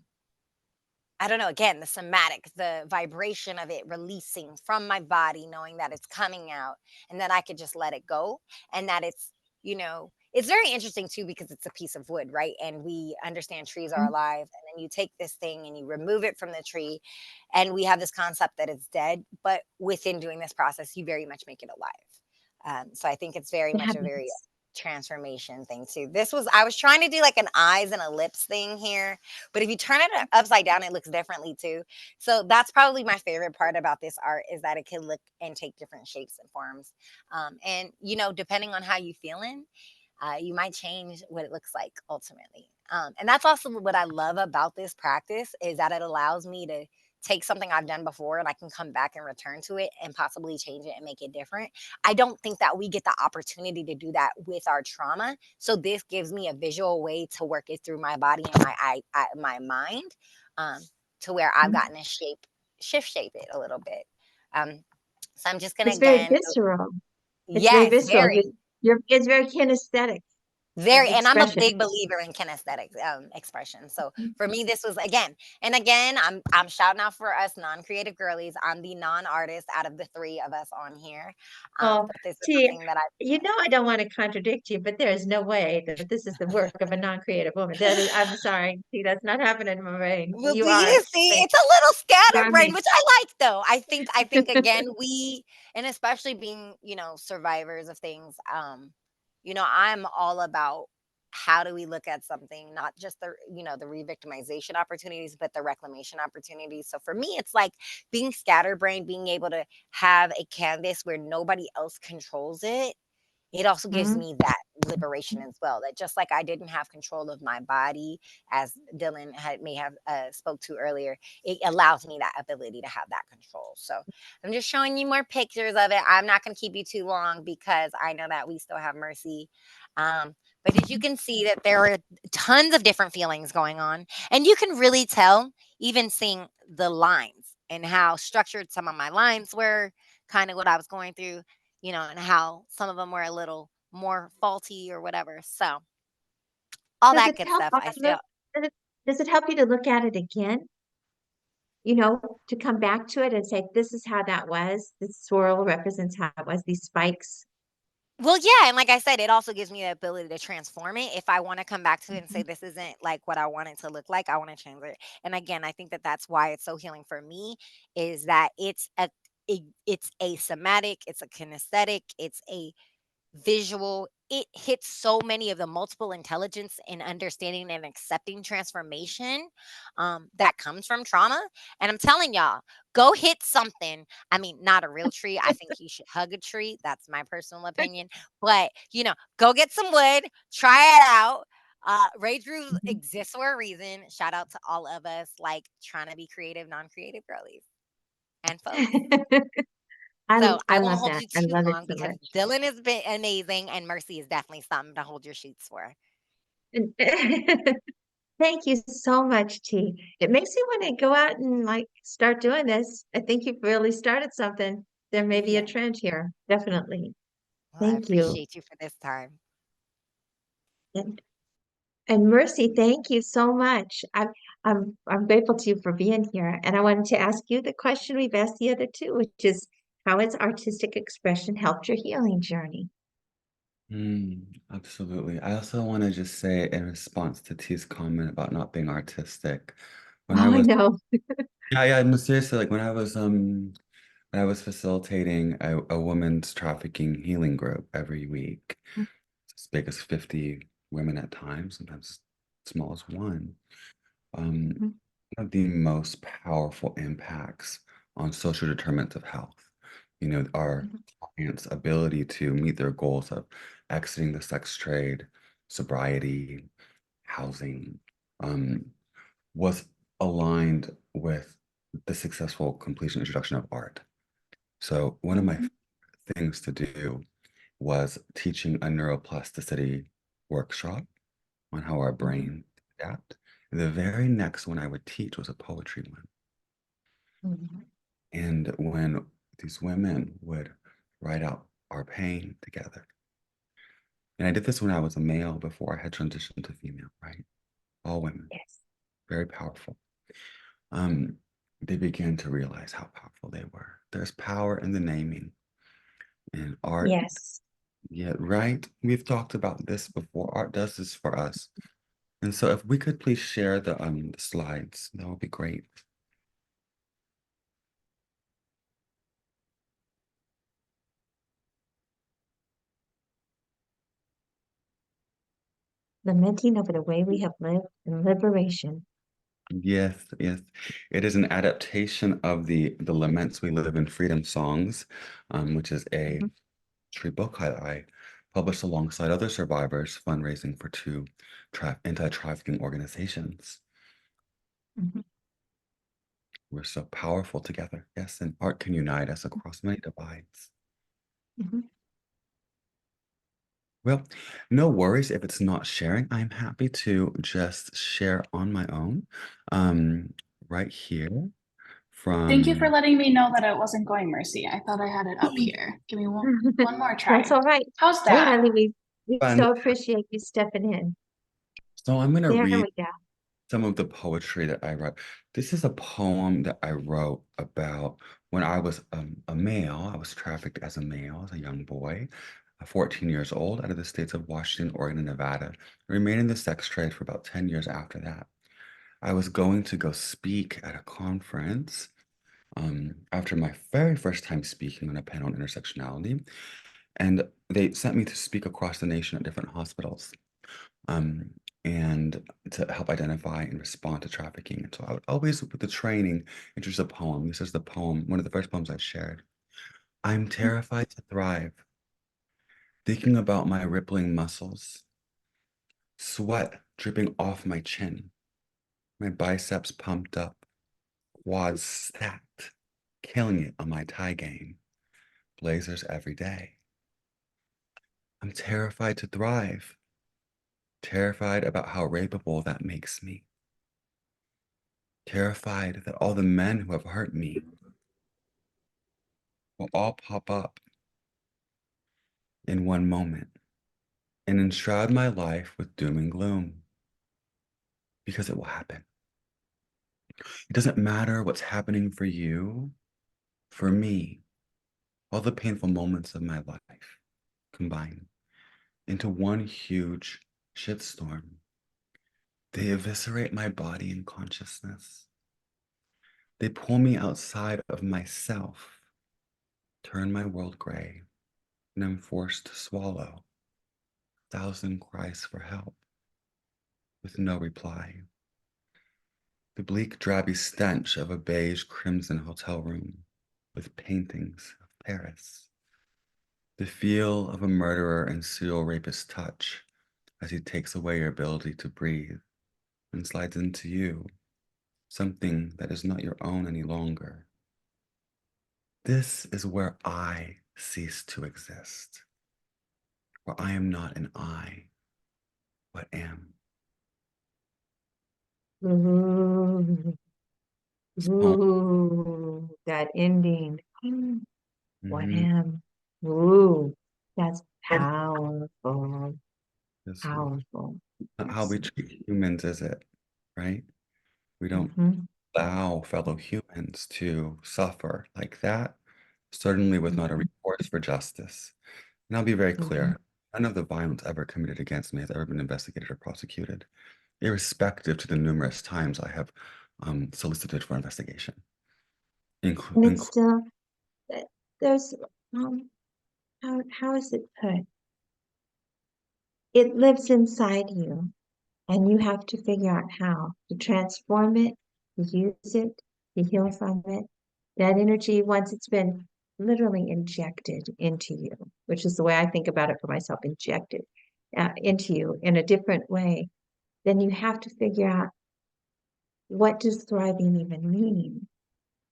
I don't know, again, the somatic, the vibration of it releasing from my body, knowing that it's coming out and that I could just let it go and that it's very interesting too because it's a piece of wood, right? And we understand trees are Mhm. alive. And then you take this thing and you remove it from the tree, and we have this concept that it's dead, but within doing this process, you very much make it alive. So I think it's very much a very Fabulous. transformation thing too. I was trying to do like an eyes and a lips thing here, but if you turn it upside down, it looks differently too. So that's probably my favorite part about this art is that it can look and take different shapes and forms. And depending on how you feeling, you might change what it looks like ultimately. And that's also what I love about this practice is that it allows me to take something I've done before and I can come back and return to it and possibly change it and make it different. I don't think that we get the opportunity to do that with our trauma. So this gives me a visual way to work it through my body and my mind, um, to where I've Mhm. gotten to shift shape it a little bit. Um, so I'm just gonna It's very again, visceral. It's very yes, visceral. very. It's very kinesthetic Very, and I'm a expression. big believer in kinesthetic expression. So for me, this was and again, I'm shouting out for us non-creative girlies. I'm the non-artist out of the three of us on here. Well, But this is T, something that I I don't want to contradict you, but there is no way that this is the work of a non-creative woman. That is, I'm sorry, T, that's not happening in my brain. well, You do are, you see? It's a little you are scatterbrained, amazing. which I like though. I think again, and especially being, survivors of things, I'm all about how do we look at something, not just the re-victimization opportunities, but the reclamation opportunities. So for me, it's like being scatterbrained, being able to have a canvas where nobody else controls it. It also gives Mhm. me that liberation as well. That just like I didn't have control of my body, as Dylan may have spoke to earlier, it allows me that ability to have that control. So I'm just showing you more pictures of it. I'm not going to keep you too long because I know that we still have Mercy. But as you can see, that there are tons of different feelings going on, and you can really tell even seeing the lines and how structured some of my lines were, kind of what I was going through, and how some of them were a little more faulty or whatever. So all Does that it good help stuff. I look, feel does it help you to look at it again? To come back to it and say, this is how that was. This swirl represents how it was, these spikes. well, yeah, and like I said, it also gives me the ability to transform it. If I want to come back to it and say Mhm. this isn't like what I want it to look like, I want to change it. And again, I think that that's why it's so healing for me is that it's a somatic, it's a kinesthetic, it's a visual. It hits so many of the multiple intelligence and understanding and accepting transformation that comes from trauma. And I'm telling y'all, go hit something. I mean, not a real tree. I think you should hug a tree. That's my personal opinion. But, go get some wood, try it out. Rage Grooves Mhm. exists for a reason. Shout out to all of us, like trying to be creative, non creative girlies and folks. So I I won't love hold that. you I too love it long so because much. Dylan has been amazing and Mercy is definitely something to hold your shoots for. And thank you so much, T. It makes me want to go out and like start doing this. I think you've really started something. There may be a Yeah. trend here. Definitely. Well, I Thank you. appreciate you for this time. And, and Mercy, thank you so much. I'm grateful to you for being here. And I wanted to ask you the question we've asked the other two, which is how has artistic expression helped your healing journey? Absolutely. I also want to just say in response to T's comment about not being artistic, when I Oh, I was, know. yeah, no, seriously, like when I was facilitating a women's trafficking healing group every week, as big as 50 women at times, sometimes as small as one. Mhm. One of the most powerful impacts on social determinants of health, our Mhm. clients' ability to meet their goals of exiting the sex trade, sobriety, housing, um, was aligned with the successful completion and introduction of art. So one of my Mhm. things to do was teaching a neuroplasticity workshop on how our Mm-hmm. brain adapt. And the very next one I would teach was a poetry one. Mm-hmm. And when these women would write out our pain together, and I did this when I was a male before I had transitioned to female, right? All women, Yes. very powerful. They began to realize how powerful they were. There's power in the naming and art. Yes. Yeah, right. We've talked about this before. Art does this for us. And so if we could please share the slides, that would be great. Lamenting over the way we have lived in liberation. Yes, yes. It is an adaptation of the Laments We Live in Freedom songs, which is a Mhm. tree book I published alongside other survivors fundraising for two anti-trafficking organizations. Mhm. We're so powerful together. Yes, and art can unite us across many divides. Mhm. Well, no worries if it's not sharing. I'm happy to just share on my own. Right here Thank you for from letting me know that it wasn't going, Mercy. I thought I had it up here. Give me one more try. That's all right. How's Hey, that? honey, we Fun. so appreciate you stepping in. So I'm going to There read we go. some of the poetry that I wrote. This is a poem that I wrote about when I was a male. I was trafficked as a male, as a young boy, 14 years old, out of the states of Washington, Oregon, and Nevada. I remained in the sex trade for about 10 years after that. I was going to go speak at a conference after my very first time speaking on a panel on intersectionality, and they sent me to speak across the nation at different hospitals. And to help identify and respond to trafficking. And so I would always, with the training, introduce a poem. This is the poem, one of the first poems I shared. I'm terrified to thrive, thinking about my rippling muscles, sweat dripping off my chin, my biceps pumped up, quads stacked, killing it on my tie game, blazers every day. I'm terrified to thrive, terrified about how rapeable that makes me, terrified that all the men who have hurt me will all pop up in one moment and enshroud my life with doom and gloom, because it will happen. It doesn't matter what's happening for you, for me, all the painful moments of my life combine into one huge shitstorm. They eviscerate my body and consciousness. They pull me outside of myself, turn my world gray, and I'm forced to swallow 1,000 cries for help with no reply. The bleak, drabby stench of a beige crimson hotel room with paintings of Paris. The feel of a murderer and serial rapist's touch as he takes away your ability to breathe and slides into you, something that is not your own any longer. This is where I cease to exist, where I am not an I, but am. Ooh, This poem, ooh, that ending. What mhm, am? Ooh, that's powerful. this one, Powerful. not how we Yes. treat humans, is it? Right? We don't Mhm. allow fellow humans to suffer like that, certainly with not a Mhm. recourse for justice. And I'll be very Mhm. clear, none of the violence ever committed against me has ever been investigated or prosecuted, irrespective to the numerous times I have solicited for investigation. And it's still there's how is it put? It lives inside you, and you have to figure out how to transform it, to use it, to heal from it. That energy, once it's been literally injected into you, which is the way I think about it for myself, injected into you in a different way, then you have to figure out what does thriving even mean?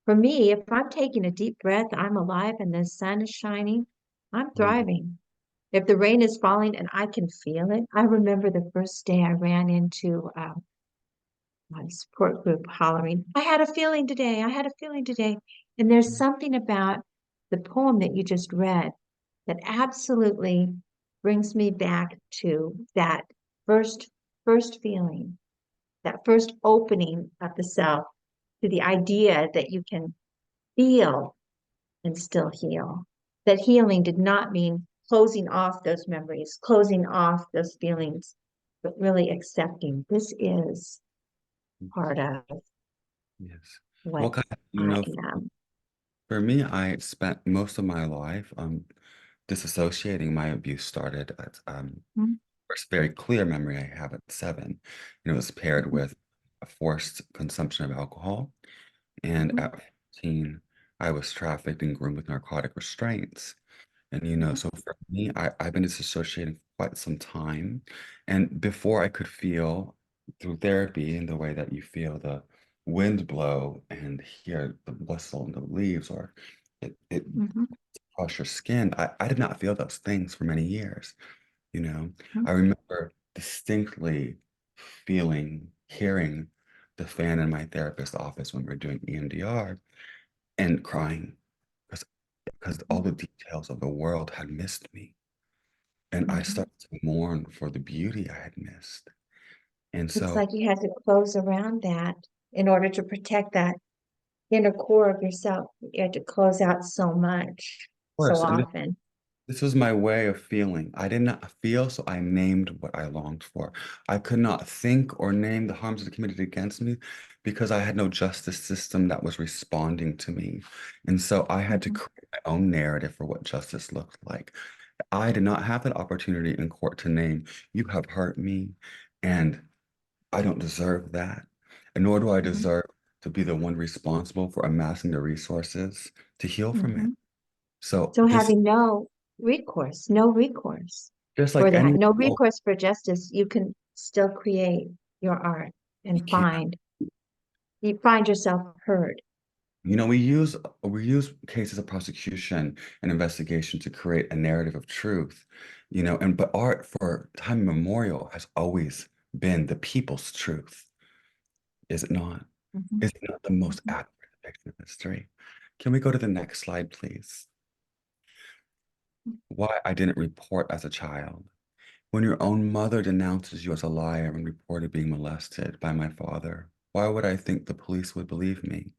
For me, if I'm taking a deep breath, I'm alive and the sun is shining, I'm Mhm. thriving. If the rain is falling and I can feel it, I remember the first day I ran into my support group hollering, I had a feeling today, I had a feeling today. And there's something about the poem that you just read that absolutely brings me back to that first feeling, that first opening of the self to the idea that you can feel and still heal. That healing did not mean closing off those memories, closing off those feelings, but really accepting this is part of Yes. Well, what kind of, I am. for me, I spent most of my life disassociating. My abuse started at Mhm. first very clear memory I have at 7. And it was paired with a forced consumption of alcohol. And Mhm. at 15, I was trafficked and groomed with narcotic restraints. And, so for me, I've been disassociating for quite some time. And before I could feel through therapy in the way that you feel the wind blow and hear the whistle in the leaves or it Mhm. across your skin, I did not feel those things for many years. You know, Mhm. I remember distinctly hearing the fan in my therapist's office when we were doing EMDR and crying because all the details of the world had missed me. And I Mhm. started to mourn for the beauty I had missed. And It's so, of like you had to close around that in order to protect that inner core of yourself. You had to close out so much, so course, and often. this was my way of feeling. I did not feel, so I named what I longed for. I could not think or name the harms that were committed against me because I had no justice system that was responding to me. And so I had to Mhm. create my own narrative for what justice looked like. I did not have that opportunity in court to name, you have hurt me, and I don't deserve that. And nor do I Mhm. deserve to be the one responsible for amassing the resources to heal from it. Mhm. So So this, having no recourse just for like that, any no adult, recourse for justice, you can still create your art you and can't. you find yourself heard. We use cases of prosecution and investigation to create a narrative of truth, and but art for time immemorial has always been the people's truth, is it not? Mhm. Is it not the most Mhm. accurate depiction of history? Can we go to the next slide, please? Why I didn't report as a child. When your own mother denounces you as a liar and reported being molested by my father, why would I think the police would believe me?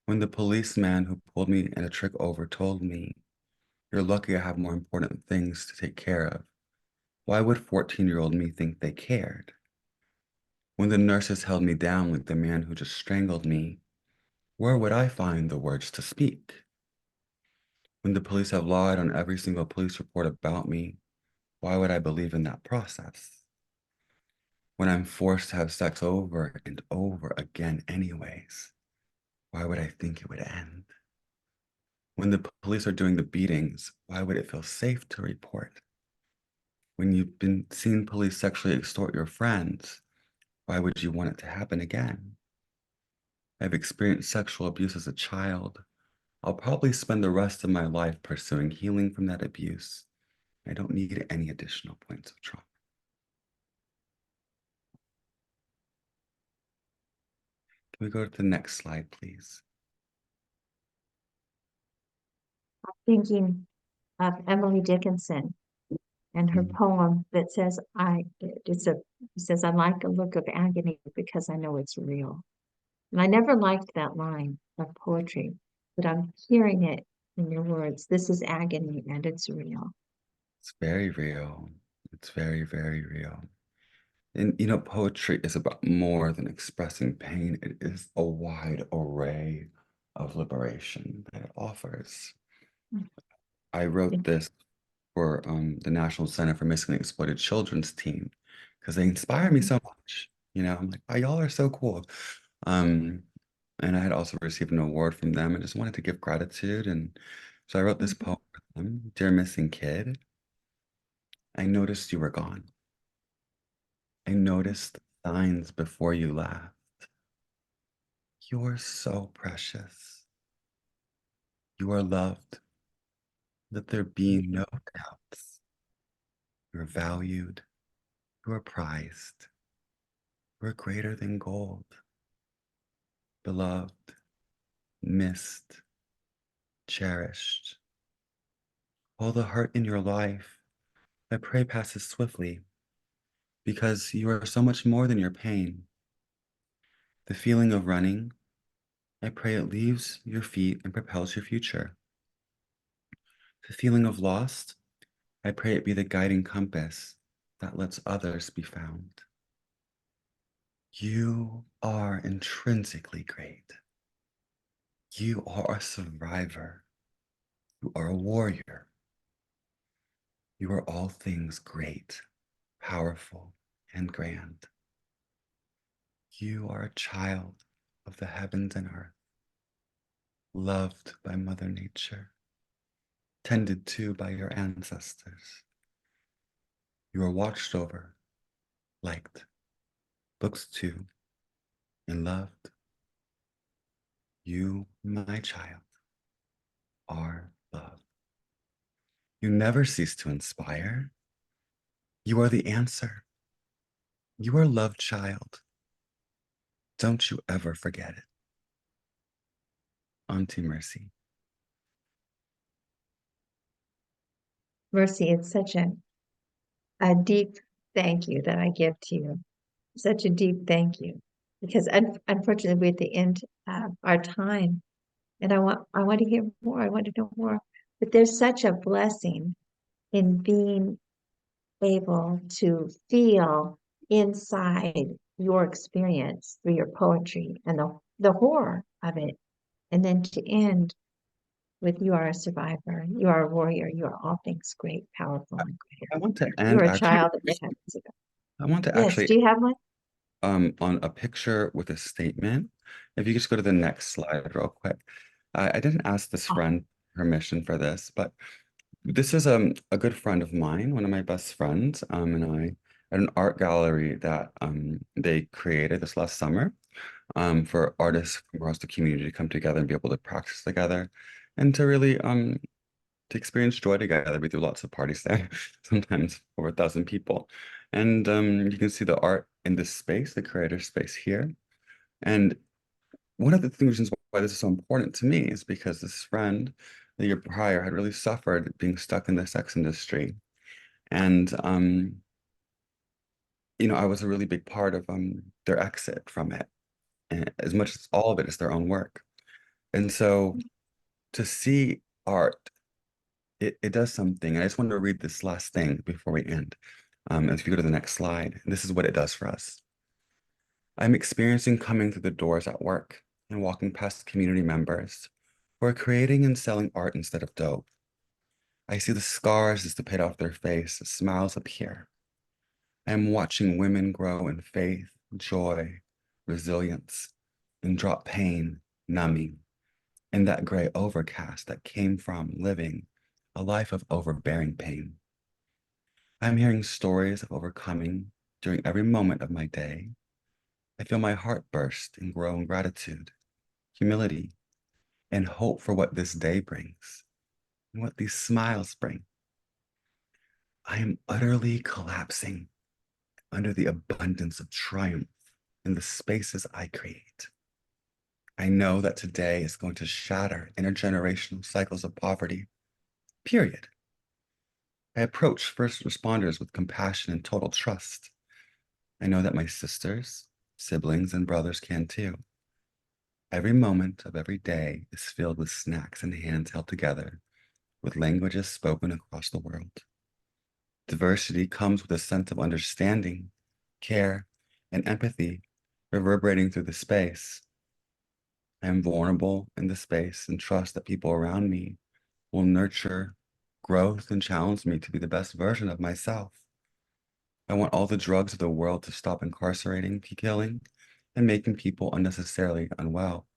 When the policeman who pulled me in a trick over told me, you're lucky I have more important things to take care of, why would 14-year-old me think they cared? When the nurses held me down like the man who just strangled me, where would I find the words to speak? When the police have lied on every single police report about me, why would I believe in that process? When I'm forced to have sex over and over again anyways, why would I think it would end? When the police are doing the beatings, why would it feel safe to report? When you've been seen police sexually extort your friends, why would you want it to happen again? I've experienced sexual abuse as a child. I'll probably spend the rest of my life pursuing healing from that abuse. I don't need any additional points of trauma. Can we go to the next slide, please? Thinking of Emily Dickinson and her Mhm. poem that says, it says, I like a look of agony because I know it's real. And I never liked that line of poetry, but I'm hearing it in your words. This is agony and it's real. It's very real. It's very, very real. And poetry is about more than expressing pain. It is a wide array of liberation that it offers. I wrote this for the National Center for Missing and Exploited Children's team because they inspire me so much. I'm like, oh, y'all are so cool. Um, and I had also received an award from them and just wanted to give gratitude. And so I wrote this poem for them. Dear Missing Kid, I noticed you were gone. I noticed the signs before you left. You are so precious. You are loved. Let there be no doubts. You're valued. You are prized. You are greater than gold. Beloved, missed, cherished. All the hurt in your life, I pray passes swiftly, because you are so much more than your pain. The feeling of running, I pray it leaves your feet and propels your future. The feeling of lost, I pray it be the guiding compass that lets others be found. You are intrinsically great. You are a survivor. You are a warrior. You are all things great, powerful, and grand. You are a child of the heavens and earth, loved by Mother Nature, tended to by your ancestors. You are watched over, liked, looked to, and loved. You, my child, are loved. You never cease to inspire. You are the answer. You are loved, child. Don't you ever forget it. Auntie Mercy. Mercy, it's such a deep thank you that I give to you. Such a deep thank you. Because unfortunately, we're at the end of our time. And I want to hear more. I want to know more. But there's such a blessing in being able to feel inside your experience through your poetry and the horror of it. And then to end with you are a survivor, you are a warrior, you are all things great, powerful, and great. I want to You end are a actually. child of the heavens ago. I want to Yes, actually do you have one? on a picture with a statement. If you just go to the next slide real quick. I didn't ask this Oh. friend permission for this, but this is a good friend of mine, one of my best friends, and I at an art gallery that they created this last summer for artists from across the community to come together and be able to practice together and to really to experience joy together. We do lots of parties there, sometimes over 1,000 people. And you can see the art in this space, the creator space here. And one of the reasons why this is so important to me is because this friend the year prior had really suffered being stuck in the sex industry. And you know, I was a really big part of their exit from it. And as much as all of it is their own work. And so to see art, it does something. And I just want to read this last thing before we end. If you go to the next slide, this is what it does for us. I'm experiencing coming through the doors at work and walking past community members who are creating and selling art instead of dope. I see the scars dissipate off their face, as smiles appear. I am watching women grow in faith, joy, resilience, and drop pain, numbing, in that gray overcast that came from living a life of overbearing pain. I'm hearing stories of overcoming during every moment of my day. I feel my heart burst and grow in gratitude, humility, and hope for what this day brings and what these smiles bring. I am utterly collapsing under the abundance of triumph in the spaces I create. I know that today is going to shatter intergenerational cycles of poverty, period. I approach first responders with compassion and total trust. I know that my sisters, siblings, and brothers can too. Every moment of every day is filled with snacks and hands held together with languages spoken across the world. Diversity comes with a sense of understanding, care, and empathy reverberating through the space. I am vulnerable in the space and trust that people around me will nurture growth and challenge me to be the best version of myself. I want all the drugs of the world to stop incarcerating, killing, and making people unnecessarily unwell.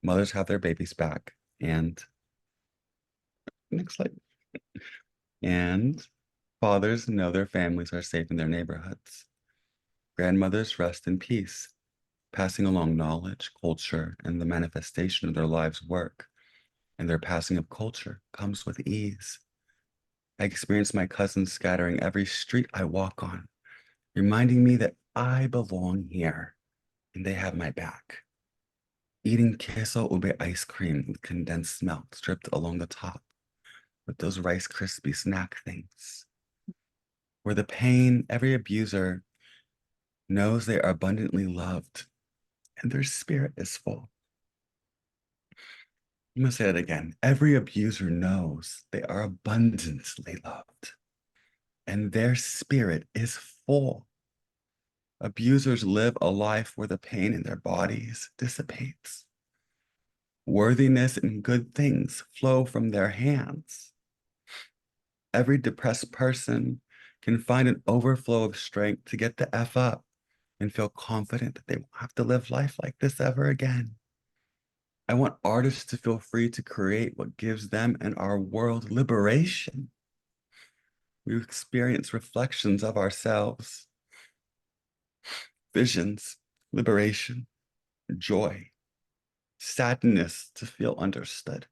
Mothers have their babies back, and next slide. And fathers know their families are safe in their neighborhoods. Grandmothers rest in peace, passing along knowledge, culture, and the manifestation of their lives' work. And their passing of culture comes with ease. I experience my cousins scattering every street I walk on, reminding me that I belong here and they have my back. Eating Kiesa ube ice cream with condensed milk stripped along the top with those Rice Krispie snack things. Where the pain, every abuser knows they are abundantly loved and their spirit is full. I'm gonna say it again. Every abuser knows they are abundantly loved and their spirit is full. Abusers live a life where the pain in their bodies dissipates. Worthiness and good things flow from their hands. Every depressed person can find an overflow of strength to get the F up and feel confident that they won't have to live life like this ever again. I want artists to feel free to create what gives them and our world liberation. We experience reflections of ourselves, visions, liberation, joy, sadness to feel understood,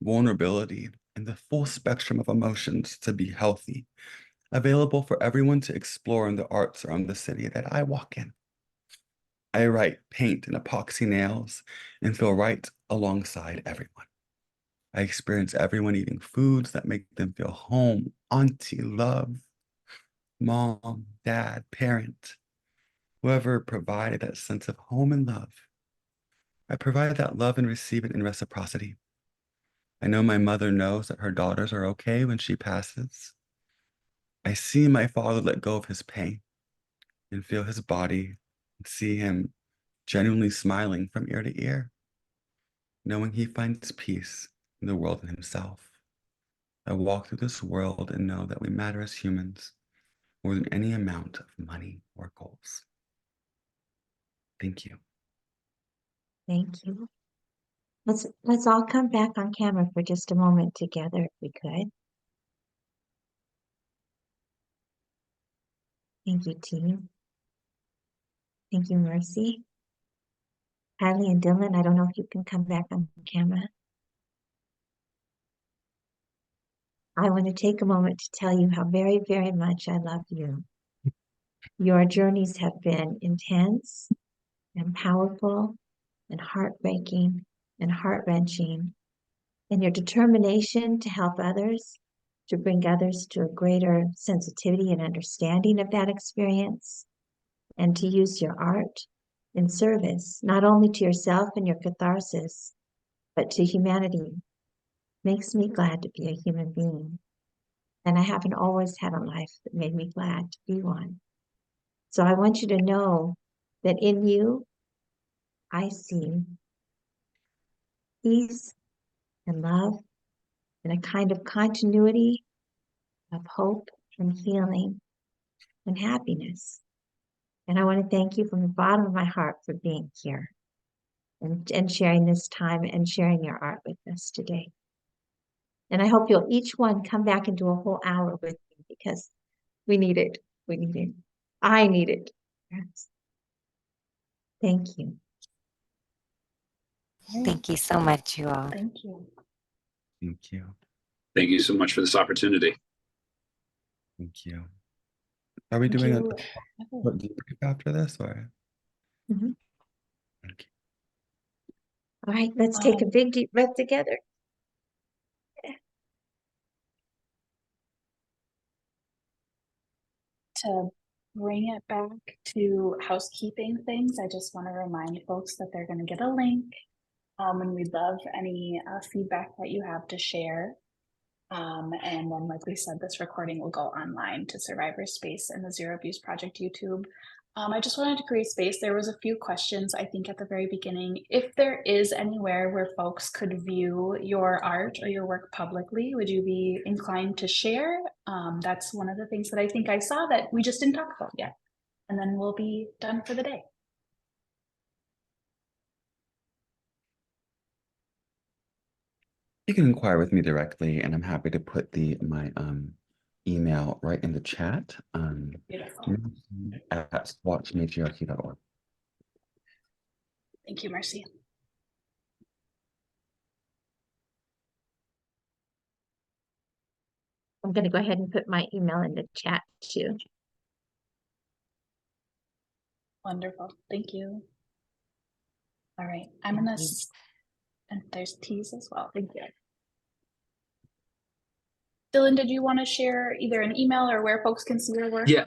vulnerability, and the full spectrum of emotions to be healthy, available for everyone to explore in the arts around the city that I walk in. I write, paint, and epoxy nails and feel right alongside everyone. I experience everyone eating foods that make them feel home, auntie, love, mom, dad, parent, whoever provided that sense of home and love. I provide that love and receive it in reciprocity. I know my mother knows that her daughters are okay when she passes. I see my father let go of his pain and feel his body and see him genuinely smiling from ear to ear, knowing he finds peace in the world and himself. I walk through this world and know that we matter as humans more than any amount of money or goals. Thank you. Thank you. Let's all come back on camera for just a moment together, if we could. Thank you, team. Thank you, Mercy. Kylie and Dylan, I don't know if you can come back on camera. I want to take a moment to tell you how very, very much I love you. Your journeys have been intense and powerful and heartbreaking and heart-wrenching. And your determination to help others, to bring others to a greater sensitivity and understanding of that experience, and to use your art in service, not only to yourself and your catharsis, but to humanity, makes me glad to be a human being. And I haven't always had a life that made me glad to be one. So I want you to know that in you, I see peace and love and a kind of continuity of hope and healing and happiness. And I want to thank you from the bottom of my heart for being here and sharing this time and sharing your art with us today. And I hope you'll each one come back and do a whole hour with me because we need it. We need it. I need it. Yes. Thank you. Thank you so much, you all. Thank you. Thank you. Thank you so much for this opportunity. Thank you. Are we Thank doing you. a debrief after this or? Mhm. Thank you. All right, let's take a big deep breath together. To bring it back to housekeeping things, I just want to remind folks that they're going to get a link. And we'd love any feedback that you have to share. And then, like we said, this recording will go online to Survivor Space and the Zero Abuse Project YouTube. I just wanted to create space. There was a few questions, I think, at the very beginning. If there is anywhere where folks could view your art or your work publicly, would you be inclined to share? That's one of the things that I think I saw that we just didn't talk about yet. And then we'll be done for the day. You can inquire with me directly, and I'm happy to put my email right in the chat. Beautiful. At swatchmatriarchy.org. Thank you, Mercy. I'm going to go ahead and put my email in the chat too. Wonderful. Thank you. All right. I'm gonna, and there's T's as well. Thank you. Dylan, did you want to share either an email or where folks can see your work? Yeah,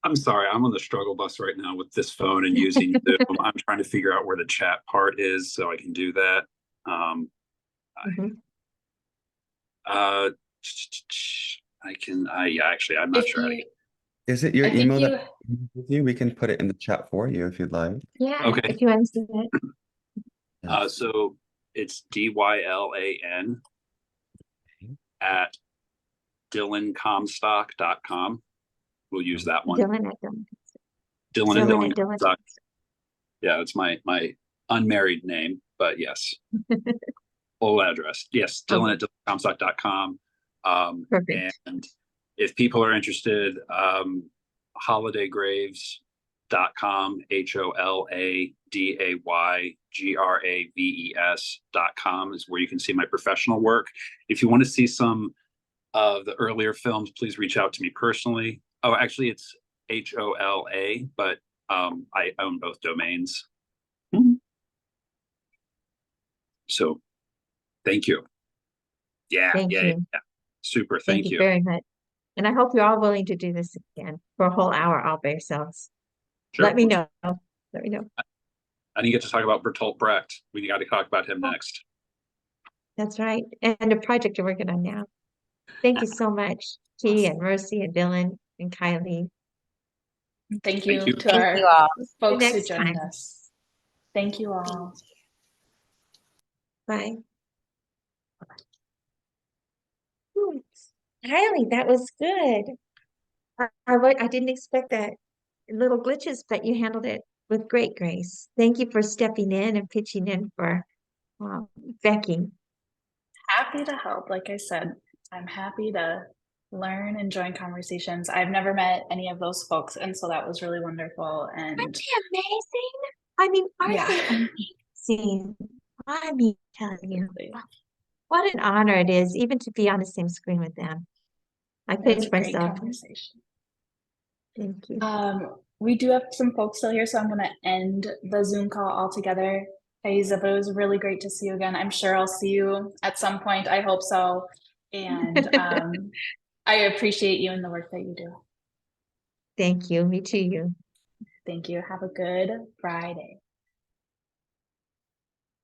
I'm sorry. I'm on the struggle bus right now with this phone and using Zoom. I'm trying to figure out where the chat part is so I can do that. Mhm. Actually, I'm not If sure. you, Is it your I think email you, that with you? We can put it in the chat for you if you'd like. Yeah, Okay. if you want to see it. Yes. So it's DYLAN at dylancomstock.com. We'll use that one. Dylan at Dylan. Dylan and Dylan Dylan at Dylan. Comstock. Yeah, it's my unmarried name, but yes. Full address. Yes, Dylan at dylancomstock.com. Perfect. And if people are interested, holidaygraves.com, HOLADAYGRAVES.com is where you can see my professional work. If you want to see some of the earlier films, please reach out to me personally. Oh, actually, it's HOLA, but I own both domains. So thank you. Yeah, Thank yeah, you. yeah. Super. Thank Thank you. very much. And I hope you're all willing to do this again for a whole hour all by yourselves. Sure. Let me know. Let me know. I didn't get to talk about Bertolt Brecht. We got to talk about him next. That's right. And a project you're working on now. Thank you so much, Key and Mercy and Dylan and Kylie. thank you you. to Thank our you all. folks who next joined time. us. Thank you all. Bye. Ooh, Kylie, that was good. I didn't expect that little glitches, but you handled it with great grace. Thank you for stepping in and pitching in for Becky. Happy to help. Like I said, I'm happy to learn and join conversations. I've never met any of those folks, and so that was really wonderful. And Aren't they amazing? I mean, aren't yeah, they amazing? I mean, tell you, what an honor it is even to be on the same screen with them. I it was pinch a great myself. conversation. Thank you. We do have some folks still here, so I'm going to end the Zoom call altogether. Kiesa, but it was really great to see you again. I'm sure I'll see you at some point. I hope so. And I appreciate you and the work that you do. Thank you. Me too, you. Thank you. Have a good Friday.